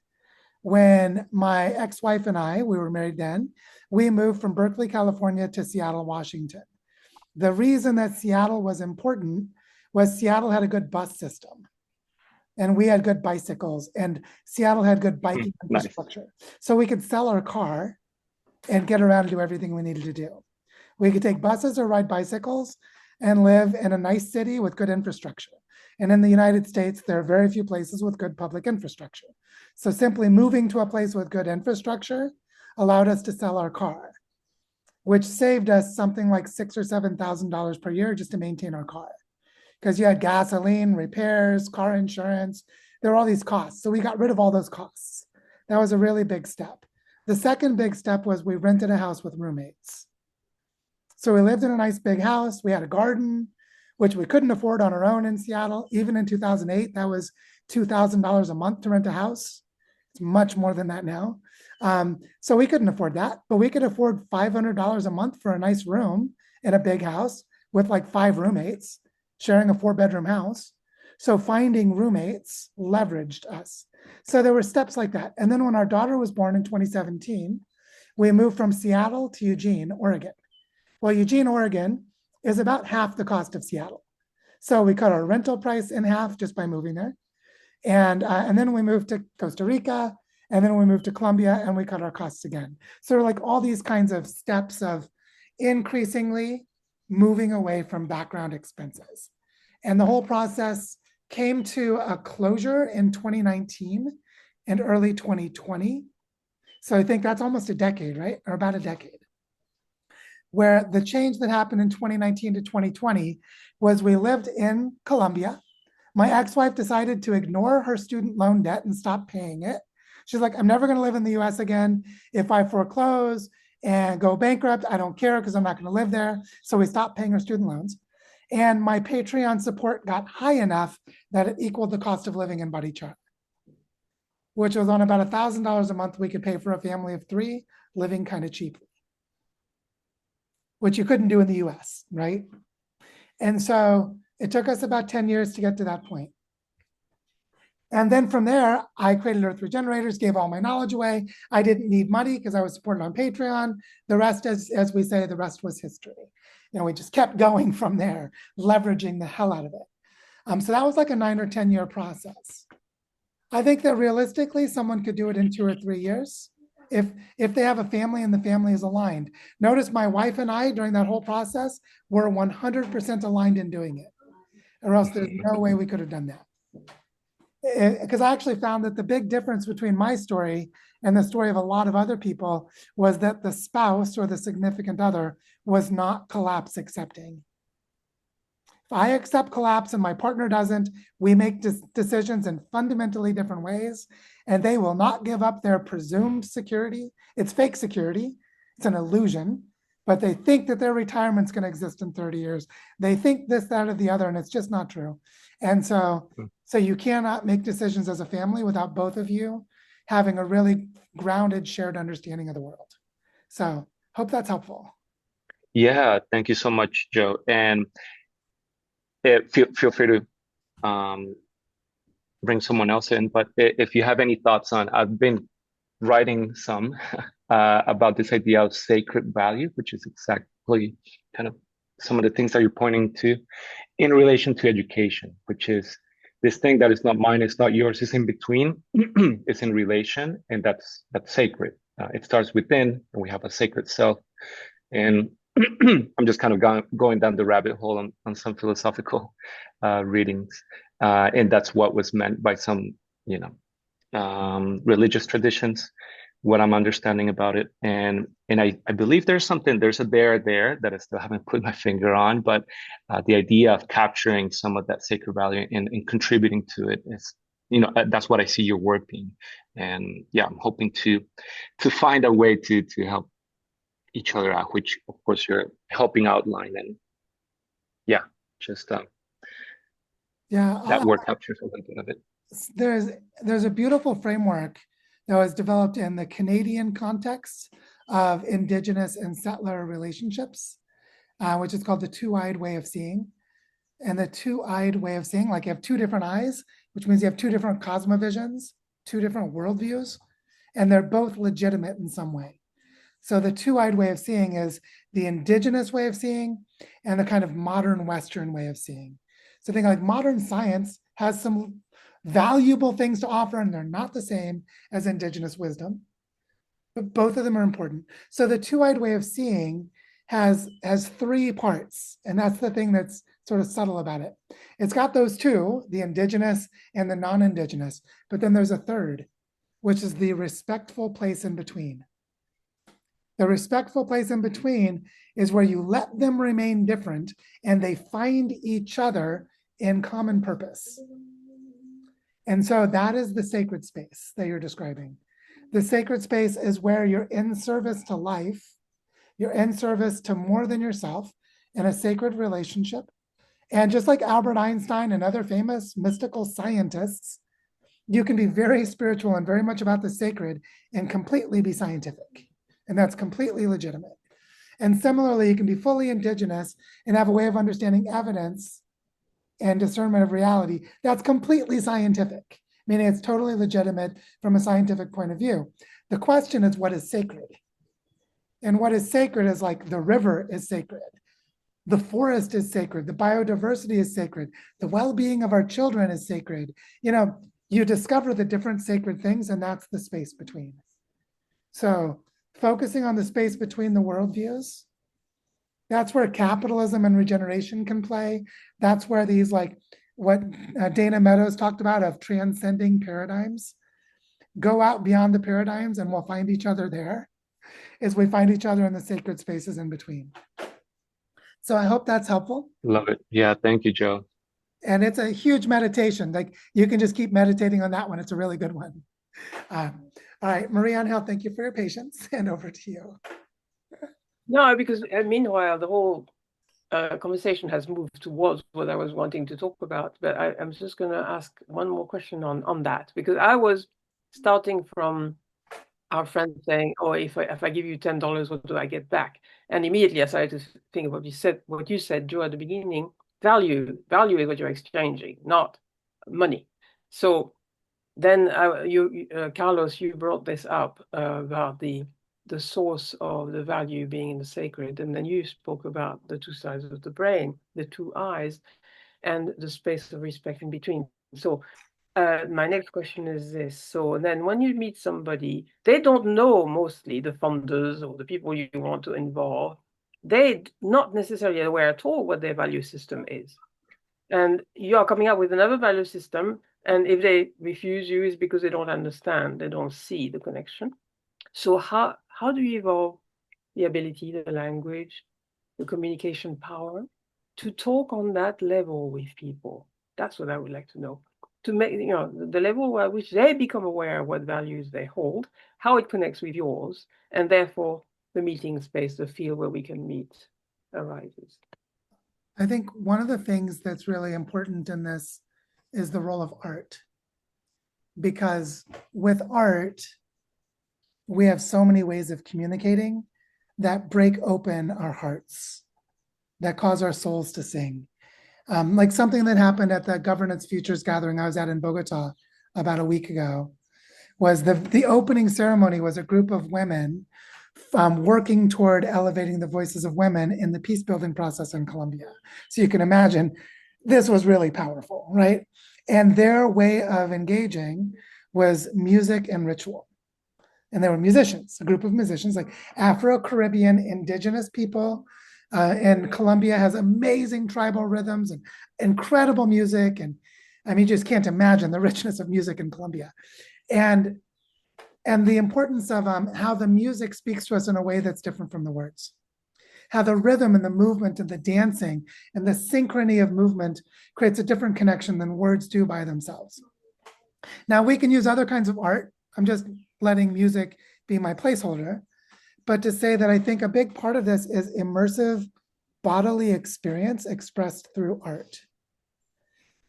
when my ex-wife and I, we were married then, we moved from Berkeley, California to Seattle, Washington. The reason that Seattle was important was Seattle had a good bus system and we had good bicycles and Seattle had good biking infrastructure. Nice. So we could sell our car and get around and do everything we needed to do. We could take buses or ride bicycles and live in a nice city with good infrastructure. And in the United States, there are very few places with good public infrastructure. So simply moving to a place with good infrastructure allowed us to sell our car, which saved us something like $6,000 or $7,000 per year just to maintain our car. Because you had gasoline, repairs, car insurance, there were all these costs. So we got rid of all those costs. That was a really big step. The second big step was we rented a house with roommates. So we lived in a nice big house. We had a garden, which we couldn't afford on our own in Seattle. Even in 2008, that was $2,000 a month to rent a house. It's much more than that now. So we couldn't afford that, but we could afford $500 a month for a nice room in a big house with like 5 roommates sharing a 4-bedroom house. So finding roommates leveraged us. So there were steps like that. And then when our daughter was born in 2017, we moved from Seattle to Eugene, Oregon. Well, Eugene, Oregon is about half the cost of Seattle. So we cut our rental price in half just by moving there. And then we moved to Costa Rica, and then we moved to Colombia, and we cut our costs again. So like all these kinds of steps of increasingly moving away from background expenses. And the whole process came to a closure in 2019 and early 2020. So I think that's almost a decade, right? Or about a decade. Where the change that happened in 2019 to 2020 was we lived in Colombia. My ex-wife decided to ignore her student loan debt and stop paying it. She's like, I'm never going to live in the US again. If I foreclose and go bankrupt, I don't care because I'm not going to live there. So we stopped paying her student loans. And my Patreon support got high enough that it equaled the cost of living in Barichara, which was on about $1,000 a month we could pay for a family of 3 living kind of cheaply, which you couldn't do in the US, right? And so it took us about 10 years to get to that point. And then from there, I created Earth Regenerators, gave all my knowledge away. I didn't need money because I was supported on Patreon. The rest, as we say, the rest was history. We just kept going from there, leveraging the hell out of it. So that was like a 9 or 10 year process. I think that realistically, someone could do it in 2 or 3 years if they have a family and the family is aligned. Notice my wife and I, during that whole process, were 100% aligned in doing it, or else there's no way we could have done that. Because I actually found that the big difference between my story and the story of a lot of other people was that the spouse or the significant other was not collapse accepting. If I accept collapse and my partner doesn't, we make decisions in fundamentally different ways, and they will not give up their presumed security. It's fake security. It's an illusion, but they think that their retirement's going to exist in 30 years. They think this, that, or the other, and it's just not true. And so you cannot make decisions as a family without both of you having a really grounded, shared understanding of the world. So hope that's helpful. Yeah, thank you so much, Joe. And feel free to bring someone else in. But if you have any thoughts on, I've been writing some about this idea of sacred value, which is exactly kind of some of the things that you're pointing to in relation to education, which is this thing that is not mine, it's not yours, it's in between, it's in relation, and that's sacred. It starts within, and we have a sacred self. And I'm just kind of going down the rabbit hole on some philosophical readings, and that's what was meant by some, religious traditions, what I'm understanding about it. And I believe there's a there that I still haven't put my finger on, but the idea of capturing some of that sacred value and contributing to it is, that's what I see your work being. And yeah, I'm hoping to find a way to help each other out, which of course you're helping outline. And yeah, just Yeah, that work captures a little bit of it. there's a beautiful framework that was developed in the Canadian context of Indigenous and settler relationships, which is called the two-eyed way of seeing. And the two-eyed way of seeing, like you have two different eyes, which means you have two different cosmovisions, two different worldviews, and they're both legitimate in some way. So the two-eyed way of seeing is the Indigenous way of seeing and the kind of modern Western way of seeing. So think like modern science has some valuable things to offer, and they're not the same as Indigenous wisdom, but both of them are important. So the two-eyed way of seeing has three parts, and that's the thing that's sort of subtle about it. It's got those two, the Indigenous and the non-Indigenous, but then there's a third, which is the respectful place in between. The respectful place in between is where you let them remain different and they find each other in common purpose. And so that is the sacred space that you're describing. The sacred space is where you're in service to life, you're in service to more than yourself in a sacred relationship. And just like Albert Einstein and other famous mystical scientists, you can be very spiritual and very much about the sacred and completely be scientific. And that's completely legitimate. And similarly, you can be fully Indigenous and have a way of understanding evidence and discernment of reality that's completely scientific, meaning it's totally legitimate from a scientific point of view. The question is, what is sacred? And what is sacred is like the river is sacred. The forest is sacred. The biodiversity is sacred. The well-being of our children is sacred. You discover the different sacred things, and that's the space between. So focusing on the space between the worldviews, that's where capitalism and regeneration can play. That's where these, like what Dana Meadows talked about of transcending paradigms, go out beyond the paradigms and we'll find each other there as we find each other in the sacred spaces in between. So I hope that's helpful. Love it. Yeah, thank you, Joe. And it's a huge meditation. Like you can just keep meditating on that one. It's a really good one. All right, Marie-Angel, thank you for your patience, and over to you. No, because meanwhile, the whole conversation has moved towards what I was wanting to talk about. But I'm just going to ask one more question on that, because I was starting from our friend saying, "Oh, if I give you $10, what do I get back?" And immediately I started to think of what you said, Joe, at the beginning. Value is what you're exchanging, not money. So then Carlos, you brought this up about the source of the value being in the sacred, and then you spoke about the two sides of the brain, the two eyes, and the space of respect in between. So my next question is this. So then when you meet somebody, they don't know mostly the funders or the people you want to involve. They're not necessarily aware at all what their value system is. And you are coming up with another value system. And if they refuse you, it's because they don't understand, they don't see the connection. So how do you evolve the ability, the language, the communication power to talk on that level with people? That's what I would like to know. To make, the level at which they become aware of what values they hold, how it connects with yours, and therefore the meeting space, the field where we can meet arises. I think one of the things that's really important in this is the role of art. Because with art, we have so many ways of communicating that break open our hearts, that cause our souls to sing. Like something that happened at the Governance Futures gathering I was at in Bogota about a week ago was the opening ceremony was a group of women working toward elevating the voices of women in the peace building process in Colombia. So you can imagine this was really powerful, right? And their way of engaging was music and ritual. And they were musicians, a group of musicians, like Afro-Caribbean indigenous people. And Colombia has amazing tribal rhythms and incredible music. And I mean, you just can't imagine the richness of music in Colombia. And the importance of how the music speaks to us in a way that's different from the words. How the rhythm and the movement and the dancing and the synchrony of movement creates a different connection than words do by themselves. Now, we can use other kinds of art. I'm just letting music be my placeholder. But to say that I think a big part of this is immersive bodily experience expressed through art.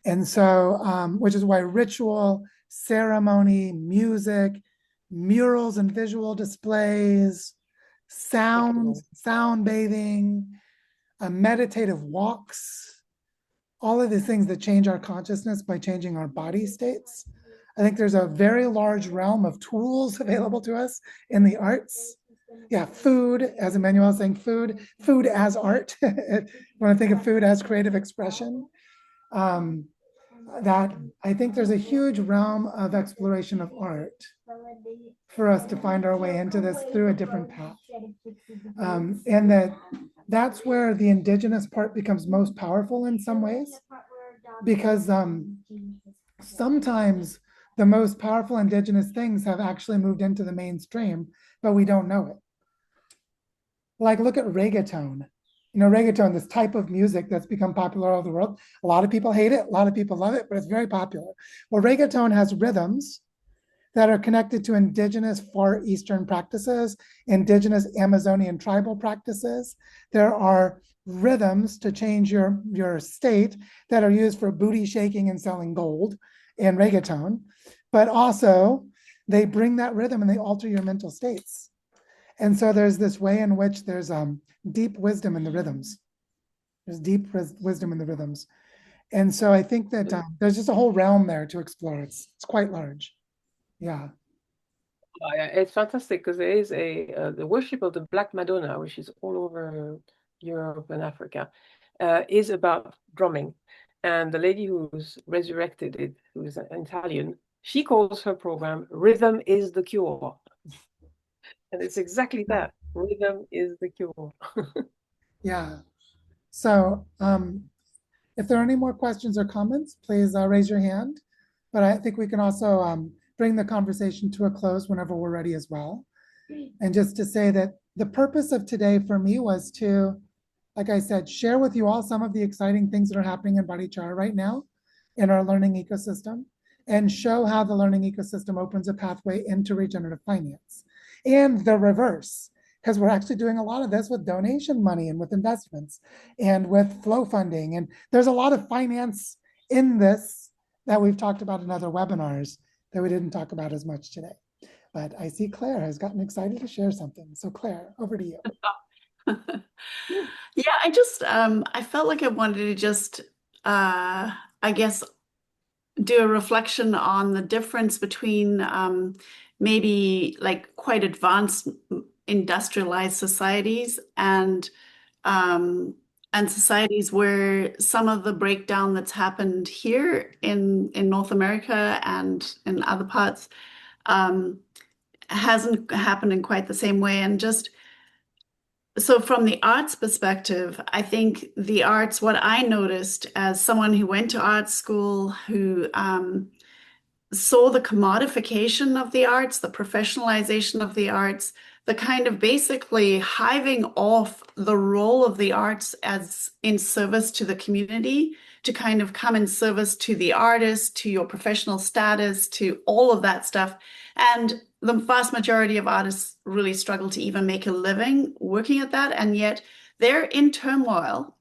And so, which is why ritual, ceremony, music, murals and visual displays, sounds, sound bathing, meditative walks, all of these things that change our consciousness by changing our body states. I think there's a very large realm of tools available to us in the arts. Yeah, food, as Emmanuel was saying, food as art. When I think of food as creative expression, that I think there's a huge realm of exploration of art for us to find our way into this through a different path. And that's where the indigenous part becomes most powerful in some ways, because sometimes the most powerful indigenous things have actually moved into the mainstream, but we don't know it. Like, look at reggaeton. You know, reggaeton, this type of music that's become popular all over the world. A lot of people hate it, a lot of people love it, but it's very popular. Well, reggaeton has rhythms that are connected to indigenous Far Eastern practices, indigenous Amazonian tribal practices. There are rhythms to change your state that are used for booty shaking and selling gold in reggaeton, but also they bring that rhythm and they alter your mental states. And so there's this way in which there's deep wisdom in the rhythms. There's deep wisdom in the rhythms. And so I think that there's just a whole realm there to explore. It's quite large. Yeah. It's fantastic because there is the worship of the Black Madonna, which is all over Europe and Africa, is about drumming. And the lady who's resurrected it, who is an Italian, she calls her program "Rhythm is the Cure." And it's exactly that. Rhythm is the cure. Yeah. So if there are any more questions or comments, please raise your hand. But I think we can also bring the conversation to a close whenever we're ready as well. And just to say that the purpose of today for me was to, like I said, share with you all some of the exciting things that are happening in Barichara right now in our learning ecosystem, and show how the learning ecosystem opens a pathway into regenerative finance. And the reverse, because we're actually doing a lot of this with donation money and with investments and with flow funding. And there's a lot of finance in this that we've talked about in other webinars that we didn't talk about as much today. But I see Claire has gotten excited to share something. So Claire, over to you. Yeah, I just I felt like I wanted to just I guess do a reflection on the difference between maybe like quite advanced industrialized societies and societies where some of the breakdown that's happened here in North America and in other parts hasn't happened in quite the same way. And just so from the arts perspective, I think the arts, what I noticed as someone who went to art school, who saw the commodification of the arts, the professionalization of the arts, the kind of basically hiving off the role of the arts as in service to the community, to kind of come in service to the artist, to your professional status, to all of that stuff. And the vast majority of artists really struggle to even make a living working at that. And yet they're in turmoil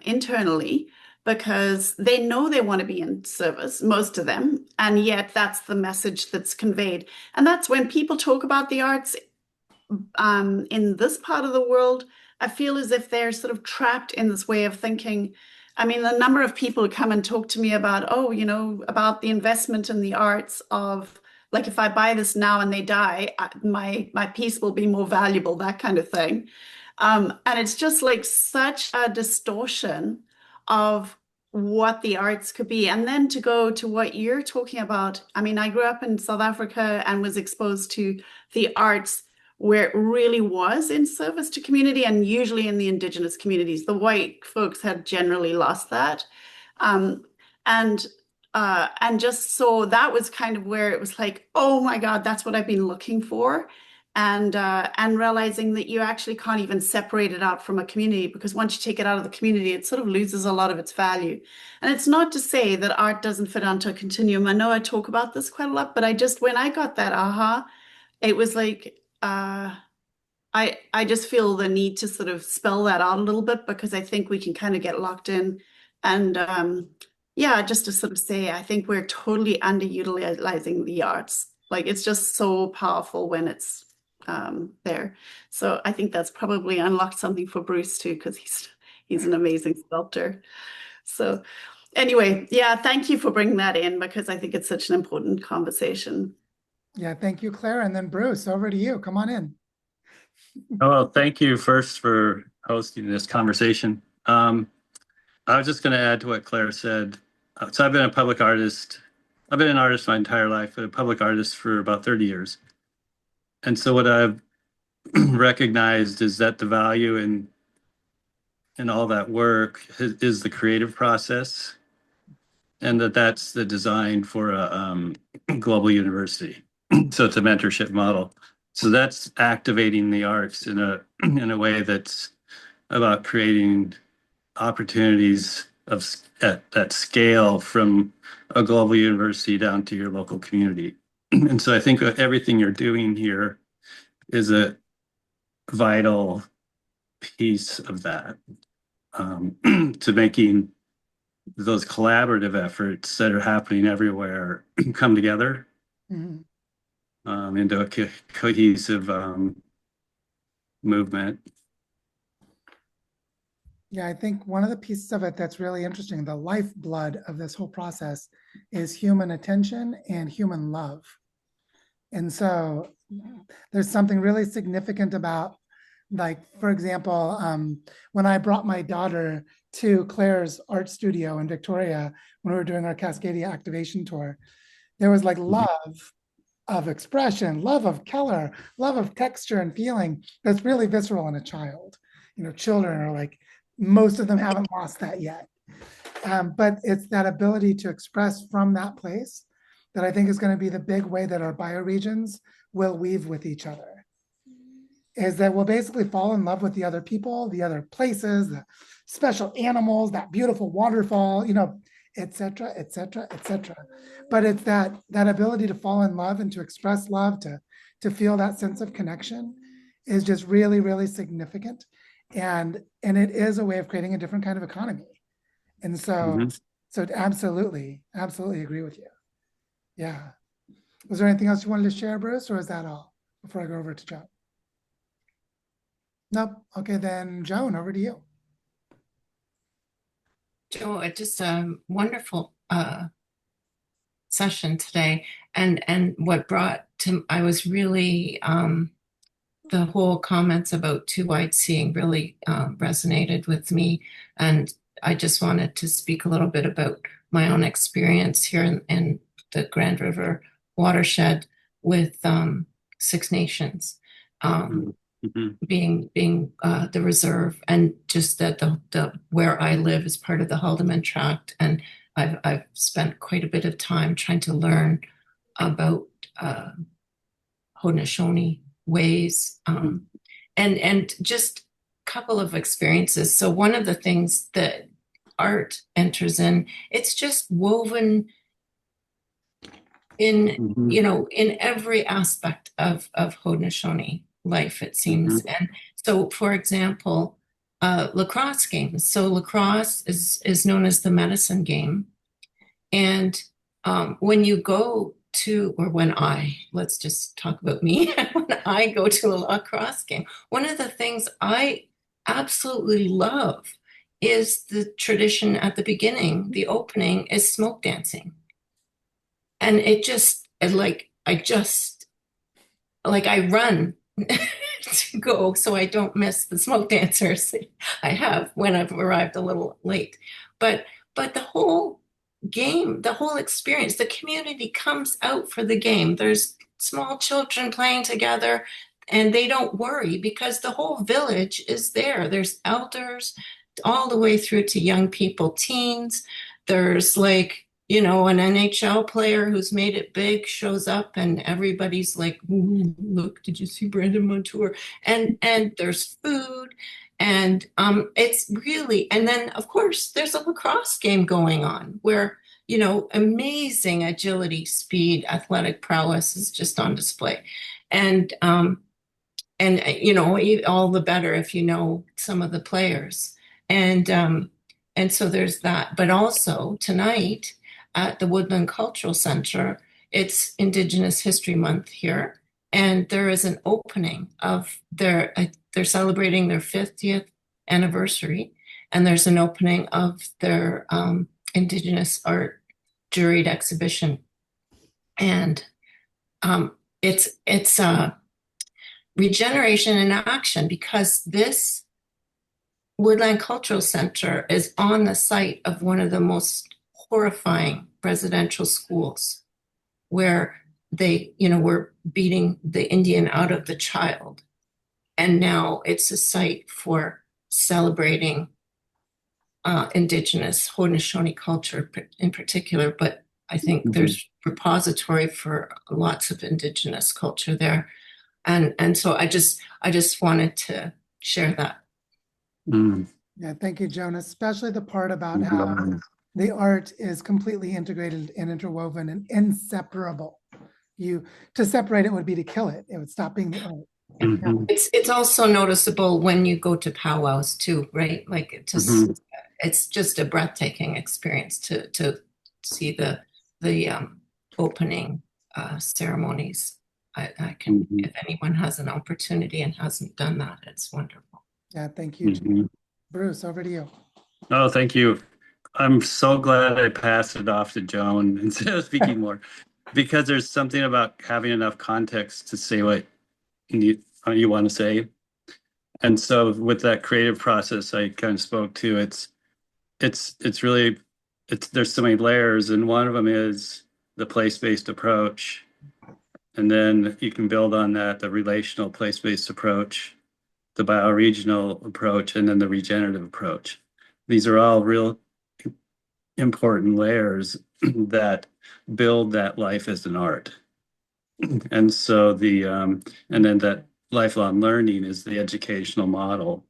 internally, because they know they want to be in service, most of them, and yet that's the message that's conveyed. And that's when people talk about the arts, in this part of the world, I feel as if they're sort of trapped in this way of thinking. I mean, the number of people who come and talk to me about, oh, about the investment in the arts of, like, if I buy this now and they die, my piece will be more valuable, that kind of thing. And it's just like such a distortion of what the arts could be. And then to go to what you're talking about, I mean, I grew up in South Africa and was exposed to the arts where it really was in service to community, and usually in the indigenous communities. The white folks had generally lost that. Um, and just so that was kind of where it was like, oh my God, that's what I've been looking for. And realizing that you actually can't even separate it out from a community, because once you take it out of the community, it sort of loses a lot of its value. And it's not to say that art doesn't fit onto a continuum. I know I talk about this quite a lot, but when I got that aha, it was like, I just feel the need to sort of spell that out a little bit, because I think we can kind of get locked in. And yeah, just to sort of say, I think we're totally underutilizing the arts. Like, it's just so powerful when it's there. So I think that's probably unlocked something for Bruce too, because he's an amazing sculptor. So anyway, yeah, thank you for bringing that in, because I think it's such an important conversation. Yeah, thank you, Claire. And then Bruce, over to you. Come on in. Oh, well, thank you first for hosting this conversation. I was just going to add to what Claire said. So I've been a public artist. I've been an artist my entire life, but a public artist for about 30 years. And so what I've recognized is that the value in all that work is the creative process, and that's the design for a global university. So it's a mentorship model. So that's activating the arts in a way that's about creating opportunities at scale from a global university down to your local community. And so I think everything you're doing here is a vital piece of that, to making those collaborative efforts that are happening everywhere come together. Mhm. Into a cohesive movement. Yeah, I think one of the pieces of it that's really interesting, the lifeblood of this whole process, is human attention and human love. And so there's something really significant about, like, for example, when I brought my daughter to Claire's art studio in Victoria, when we were doing our Cascadia activation tour, there was like love of expression, love of color, love of texture and feeling that's really visceral in a child. Children are like, most of them haven't lost that yet. But it's that ability to express from that place that I think is going to be the big way that our bioregions will weave with each other. Is that we'll basically fall in love with the other people, the other places, the special animals, that beautiful waterfall, et cetera, et cetera, et cetera. But it's that ability to fall in love and to express love, to feel that sense of connection is just really, really significant. And it is a way of creating a different kind of economy. And so, so absolutely agree with you. Yeah. Was there anything else you wanted to share, Bruce, or is that all before I go over to Joan? Nope. Okay, then Joan, over to you. Joe, just a wonderful session today, and what brought to I was really the whole comments about too wide seeing really resonated with me, and I just wanted to speak a little bit about my own experience here in the Grand River watershed with Six Nations. Being the reserve, and just that the where I live is part of the Haldeman Tract, and I've spent quite a bit of time trying to learn about Haudenosaunee ways, and just a couple of experiences. So one of the things that art enters in, it's just woven in, in every aspect of Haudenosaunee life, it seems. And so, for example, lacrosse games. So lacrosse is known as the medicine game. And when you go let's just talk about me, when I go to a lacrosse game, one of the things I absolutely love is the tradition at the beginning. The opening is smoke dancing. And I run to go so I don't miss the smoke dancers I have when I've arrived a little late. But the whole game, the whole experience, the community comes out for the game. There's small children playing together and they don't worry because the whole village is there. There's elders all the way through to young people, teens. There's an NHL player who's made it big shows up and everybody's like, "Ooh, look, did you see Brandon Montour?" And there's food and it's really, and then of course there's a lacrosse game going on where, amazing agility, speed, athletic prowess is just on display. And all the better if you know some of the players. And so there's that. But also tonight, at the Woodland Cultural Center, it's Indigenous History Month here, and there is an opening of they're celebrating their 50th anniversary, and there's an opening of their Indigenous art juried exhibition, and it's regeneration in action because this Woodland Cultural Center is on the site of one of the most horrifying residential schools where they, were beating the Indian out of the child. And now it's a site for celebrating Indigenous Haudenosaunee culture in particular, but I think there's repository for lots of Indigenous culture there. And so I just wanted to share that. Yeah, thank you, Joan, especially the part about how the art is completely integrated and interwoven and inseparable. To separate it would be to kill it. It would stop being the art. Yeah. It's also noticeable when you go to powwows too, right? Like it's just a breathtaking experience to see the opening ceremonies. I can, if anyone has an opportunity and hasn't done that, it's wonderful. Yeah, thank you. Bruce, over to you. Oh, thank you. I'm so glad I passed it off to Joan instead of speaking more, because there's something about having enough context to say what you want to say. And so with that creative process I kind of spoke to, it's really, there's so many layers, and one of them is the place-based approach. And then you can build on that, the relational place-based approach, the bioregional approach, and then the regenerative approach. These are all real important layers that build that life as an art. And so and then that lifelong learning is the educational model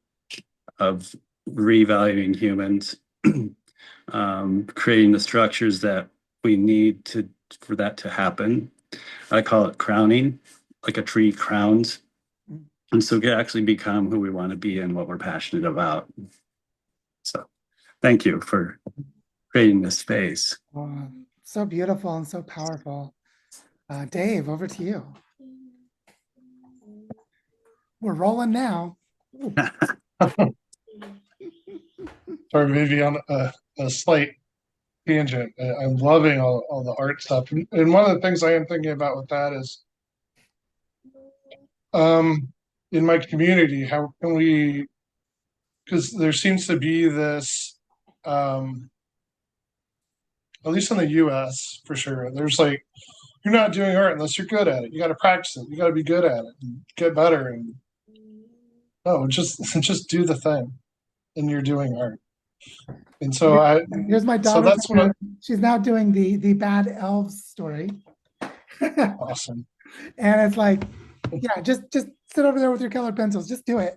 of revaluing humans, creating the structures that we need for that to happen. I call it crowning, like a tree crowns. And so we can actually become who we want to be and what we're passionate about. So thank you for creating this space. So beautiful and so powerful. Dave, over to you. We're rolling now. Sorry, maybe on a slight tangent. I'm loving all the art stuff. And one of the things I am thinking about with that is, in my community, how can we, because there seems to be this, at least in the US for sure, there's like, you're not doing art unless you're good at it. You got to practice it. You got to be good at it and get better. And no, just do the thing, and you're doing art. And so here's my daughter. So that's what she's now doing the bad elves story. Awesome. And it's like, yeah, just sit over there with your colored pencils. Just do it.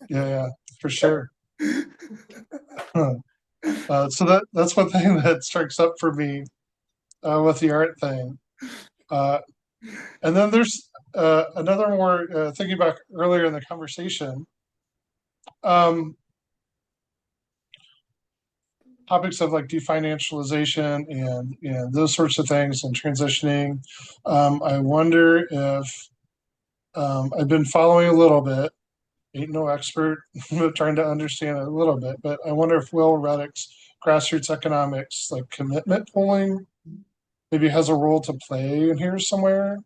Yeah, for sure. So that's one thing that strikes up for me with the art thing. And then there's another more thinking back earlier in the conversation. topics of like definancialization and those sorts of things and transitioning. I wonder if I've been following a little bit, ain't no expert, but trying to understand it a little bit. But I wonder if Will Reddick's grassroots economics, like commitment pooling, maybe has a role to play in here somewhere.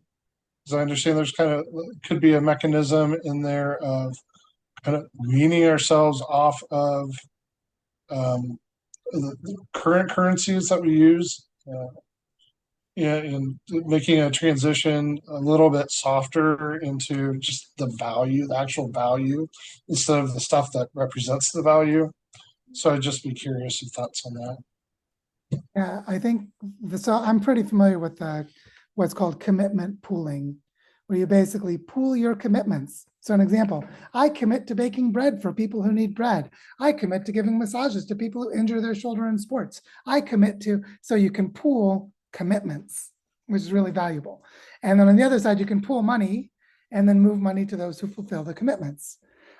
Because I understand there's kind of could be a mechanism in there of kind of weaning ourselves off of the current currencies that we use, and making a transition a little bit softer into just the value, the actual value, instead of the stuff that represents the value. So I'd just be curious your thoughts on that. Yeah, I think so. I'm pretty familiar with what's called commitment pooling, where you basically pool your commitments. So an example, I commit to baking bread for people who need bread. I commit to giving massages to people who injure their shoulder in sports. I commit to, so you can pool commitments, which is really valuable. And then on the other side, you can pool money and then move money to those who fulfill the commitments.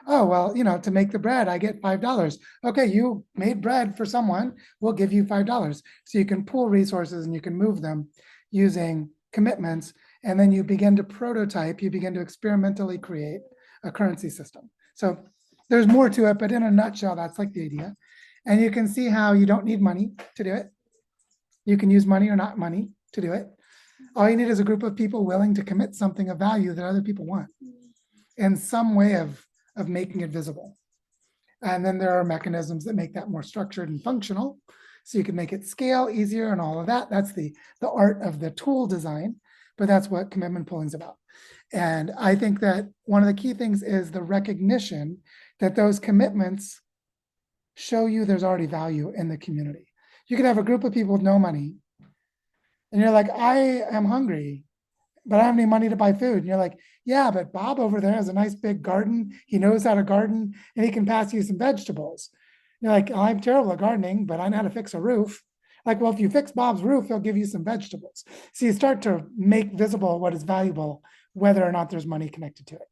Oh, well, to make the bread, I get $5. Okay, you made bread for someone, we'll give you $5. So you can pool resources and you can move them using commitments. And then you begin to prototype, you begin to experimentally create a currency system. So there's more to it, but in a nutshell, that's like the idea. And you can see how you don't need money to do it. You can use money or not money to do it. All you need is a group of people willing to commit something of value that other people want in some way of making it visible. And then there are mechanisms that make that more structured and functional. So you can make it scale easier and all of that. That's the art of the tool design, but that's what commitment pooling is about. And I think that one of the key things is the recognition that those commitments show you there's already value in the community. You could have a group of people with no money, and you're like, I am hungry, but I don't have any money to buy food. And you're like, yeah, but Bob over there has a nice big garden. He knows how to garden, and he can pass you some vegetables. You're like, I'm terrible at gardening, but I know how to fix a roof. Like, well, if you fix Bob's roof, he'll give you some vegetables. So you start to make visible what is valuable, whether or not there's money connected to it.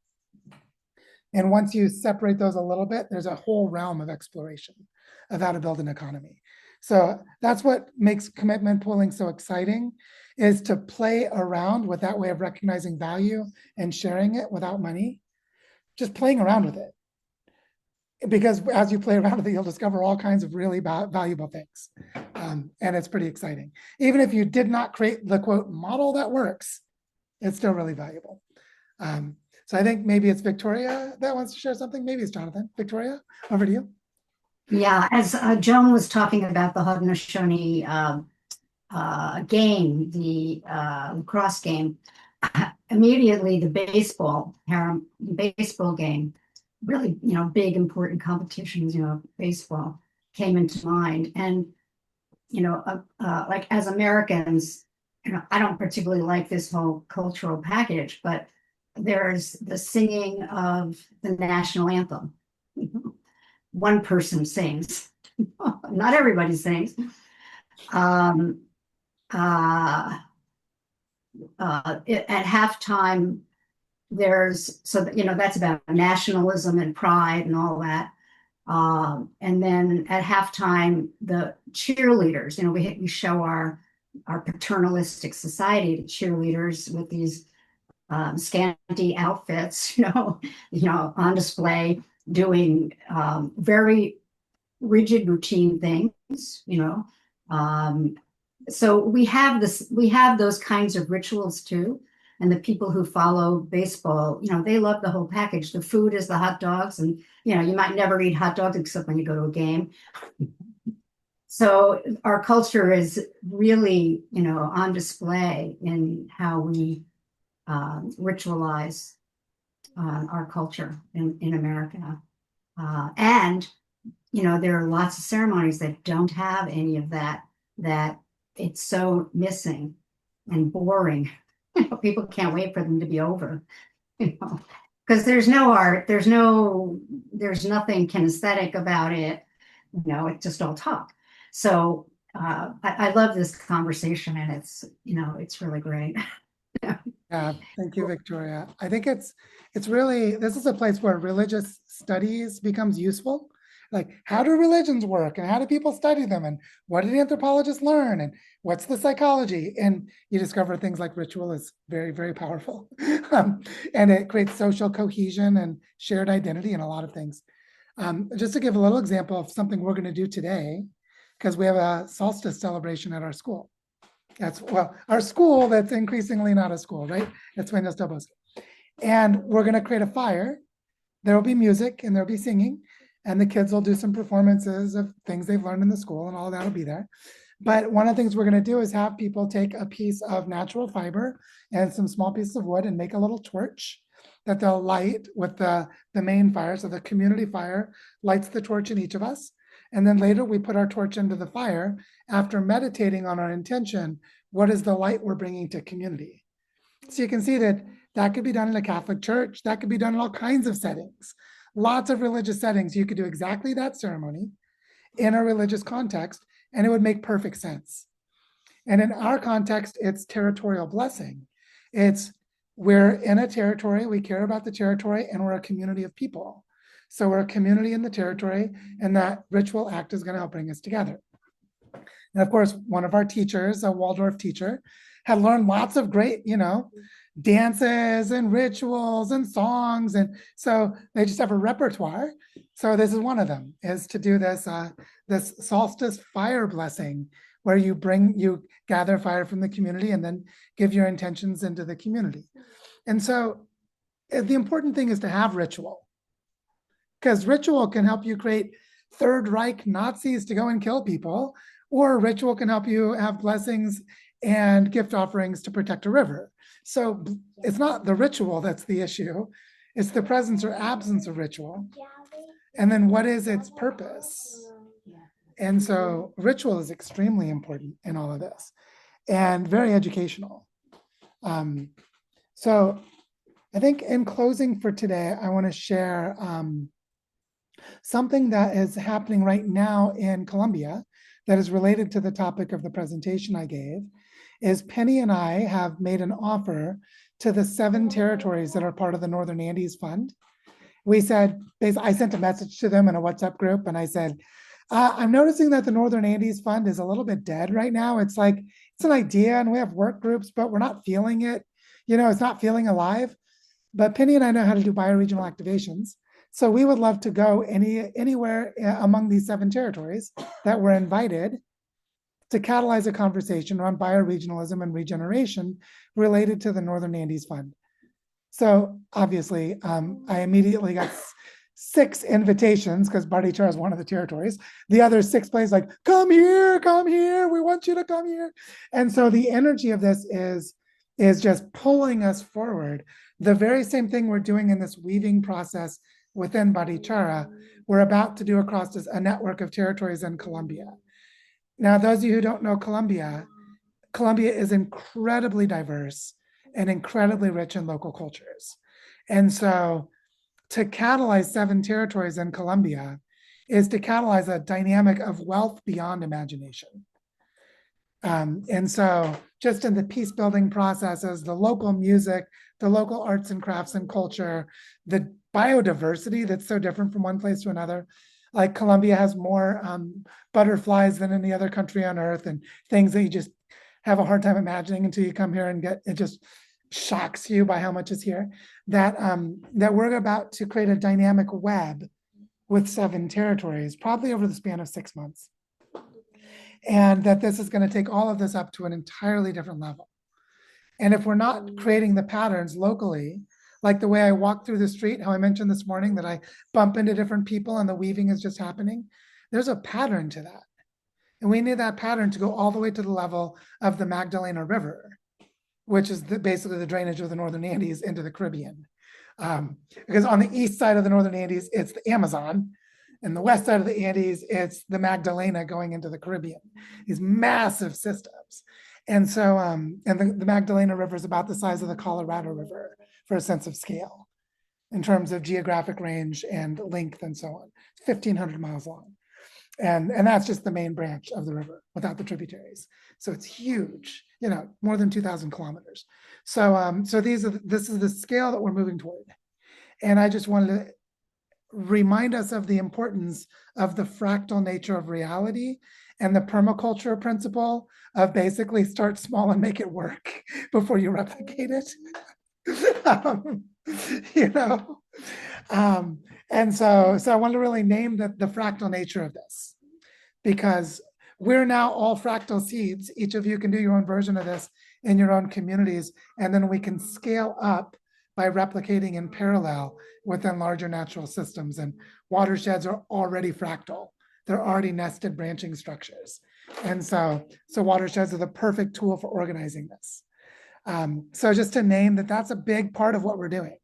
And once you separate those a little bit, there's a whole realm of exploration of how to build an economy. So that's what makes commitment pooling so exciting, is to play around with that way of recognizing value and sharing it without money, just playing around with it. Because as you play around with it, you'll discover all kinds of really valuable things. And it's pretty exciting. Even if you did not create the quote model that works, it's still really valuable. So I think maybe it's Victoria that wants to share something. Maybe it's Jonathan. Victoria, over to you. Yeah, as Joan was talking about the Haudenosaunee game, the lacrosse game, immediately the baseball game, really, big important competitions, baseball came into mind. And, like as Americans, I don't particularly like this whole cultural package, but there's the singing of the national anthem. One person sings, not everybody sings. At halftime, that's about nationalism and pride and all that. And then at halftime, the cheerleaders, we show our paternalistic society to cheerleaders with these scanty outfits, on display, doing very rigid routine things, so we have those kinds of rituals too. And the people who follow baseball, they love the whole package. The food is the hot dogs, and you might never eat hot dogs except when you go to a game. So our culture is really, on display in how we ritualize our culture in America. And, there are lots of ceremonies that don't have any of that it's so missing and boring. People can't wait for them to be over, because there's no art, there's nothing kinesthetic about it. It's just all talk. So I love this conversation, and it's really great. Yeah, thank you, Victoria. I think it's really, this is a place where religious studies becomes useful. like, how do religions work and how do people study them and what did anthropologists learn and what's the psychology? And you discover things like ritual is very, very powerful. And it creates social cohesion and shared identity and a lot of things. Just to give a little example of something we're going to do today, because we have a solstice celebration at our school. That's, well, our school that's increasingly not a school, right? That's Buenos del Bosque. And we're going to create a fire. There will be music and there'll be singing, and the kids will do some performances of things they've learned in the school, and all that'll be there. But one of the things we're going to do is have people take a piece of natural fiber and some small pieces of wood and make a little torch that they'll light with the main fire. So the community fire lights the torch in each of us. And then later we put our torch into the fire after meditating on our intention. What is the light we're bringing to community? So you can see that that could be done in a Catholic church. That could be done in all kinds of settings. Lots of religious settings. You could do exactly that ceremony in a religious context, and it would make perfect sense. And in our context, it's territorial blessing. It's we're in a territory, we care about the territory, and we're a community of people. So we're a community in the territory, and that ritual act is going to help bring us together. And of course, one of our teachers, a Waldorf teacher, had learned lots of great, dances and rituals and songs. And so they just have a repertoire. So this is one of them, is to do this, this solstice fire blessing, where you gather fire from the community and then give your intentions into the community. And so the important thing is to have ritual, because ritual can help you create Third Reich Nazis to go and kill people, or ritual can help you have blessings and gift offerings to protect a river. So it's not the ritual that's the issue, it's the presence or absence of ritual. And then what is its purpose? And so ritual is extremely important in all of this and very educational. So I think in closing for today, I want to share something that is happening right now in Colombia that is related to the topic of the presentation I gave. Is Penny and I have made an offer to the 7 territories that are part of the Northern Andes Fund. We said, I sent a message to them in a WhatsApp group, and I said, I'm noticing that the Northern Andes Fund is a little bit dead right now. It's like, it's an idea and we have work groups, but we're not feeling it. It's not feeling alive. But Penny and I know how to do bioregional activations. So we would love to go anywhere among these 7 territories that were invited to catalyze a conversation around bioregionalism and regeneration related to the Northern Andes Fund. So obviously, I immediately got 6 invitations, because Barichara is one of the territories. The other 6 places like, come here, we want you to come here. And so the energy of this is just pulling us forward. The very same thing we're doing in this weaving process within Barichara, we're about to do across a network of territories in Colombia. Now, those of you who don't know Colombia is incredibly diverse and incredibly rich in local cultures. And so to catalyze 7 territories in Colombia is to catalyze a dynamic of wealth beyond imagination. And so just in the peace building processes, the local music, the local arts and crafts and culture, the biodiversity that's so different from one place to another. Like Colombia has more butterflies than any other country on earth, and things that you just have a hard time imagining until you come here and it just shocks you by how much is here. That we're about to create a dynamic web with 7 territories, probably over the span of 6 months. And that this is going to take all of this up to an entirely different level. And if we're not creating the patterns locally, like the way I walk through the street, how I mentioned this morning that I bump into different people and the weaving is just happening, there's a pattern to that. And we need that pattern to go all the way to the level of the Magdalena River, which is basically the drainage of the Northern Andes into the Caribbean. Because on the east side of the Northern Andes, it's the Amazon. And the west side of the Andes, it's the Magdalena going into the Caribbean. These massive systems. And so, and the Magdalena River is about the size of the Colorado River for a sense of scale in terms of geographic range and length and so on. It's 1,500 miles long. And that's just the main branch of the river without the tributaries. So it's huge, more than 2,000 kilometers. So, this is the scale that we're moving toward. And I just wanted to remind us of the importance of the fractal nature of reality and the permaculture principle of basically start small and make it work before you replicate it. You know, and so I want to really name the fractal nature of this, because we're now all fractal seeds. Each of you can do your own version of this in your own communities, and then we can scale up by replicating in parallel within larger natural systems. And watersheds are already fractal. They're already nested branching structures. And so watersheds are the perfect tool for organizing this. So just to name that, that's a big part of what we're doing.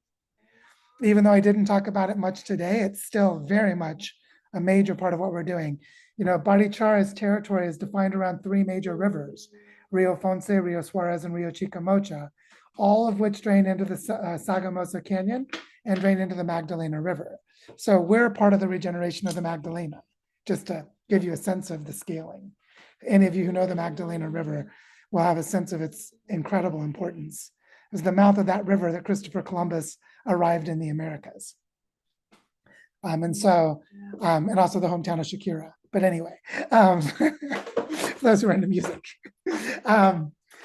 Even though I didn't talk about it much today, it's still very much a major part of what we're doing. You know, Barichara's territory is defined around 3 major rivers, Rio Fonce, Rio Suarez, and Rio Chicamocha, all of which drain into the Sogamoso Canyon and drain into the Magdalena River. So we're part of the regeneration of the Magdalena, just to give you a sense of the scaling. Any of you who know the Magdalena River will have a sense of its incredible importance. It was the mouth of that river that Christopher Columbus arrived in the Americas. And also the hometown of Shakira. But anyway, for those who are into music.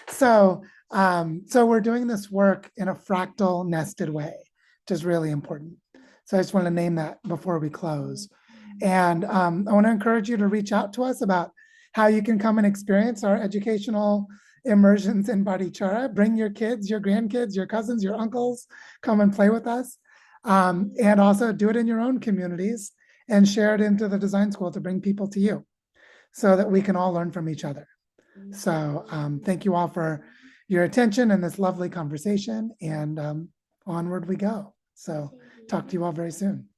So we're doing this work in a fractal nested way, which is really important. So I just want to name that before we close. And I want to encourage you to reach out to us about how you can come and experience our educational immersions in Barichara. Bring your kids, your grandkids, your cousins, your uncles, come and play with us. And also do it in your own communities and share it into the design school to bring people to you so that we can all learn from each other. So thank you all for your attention and this lovely conversation, and onward we go. So talk to you all very soon.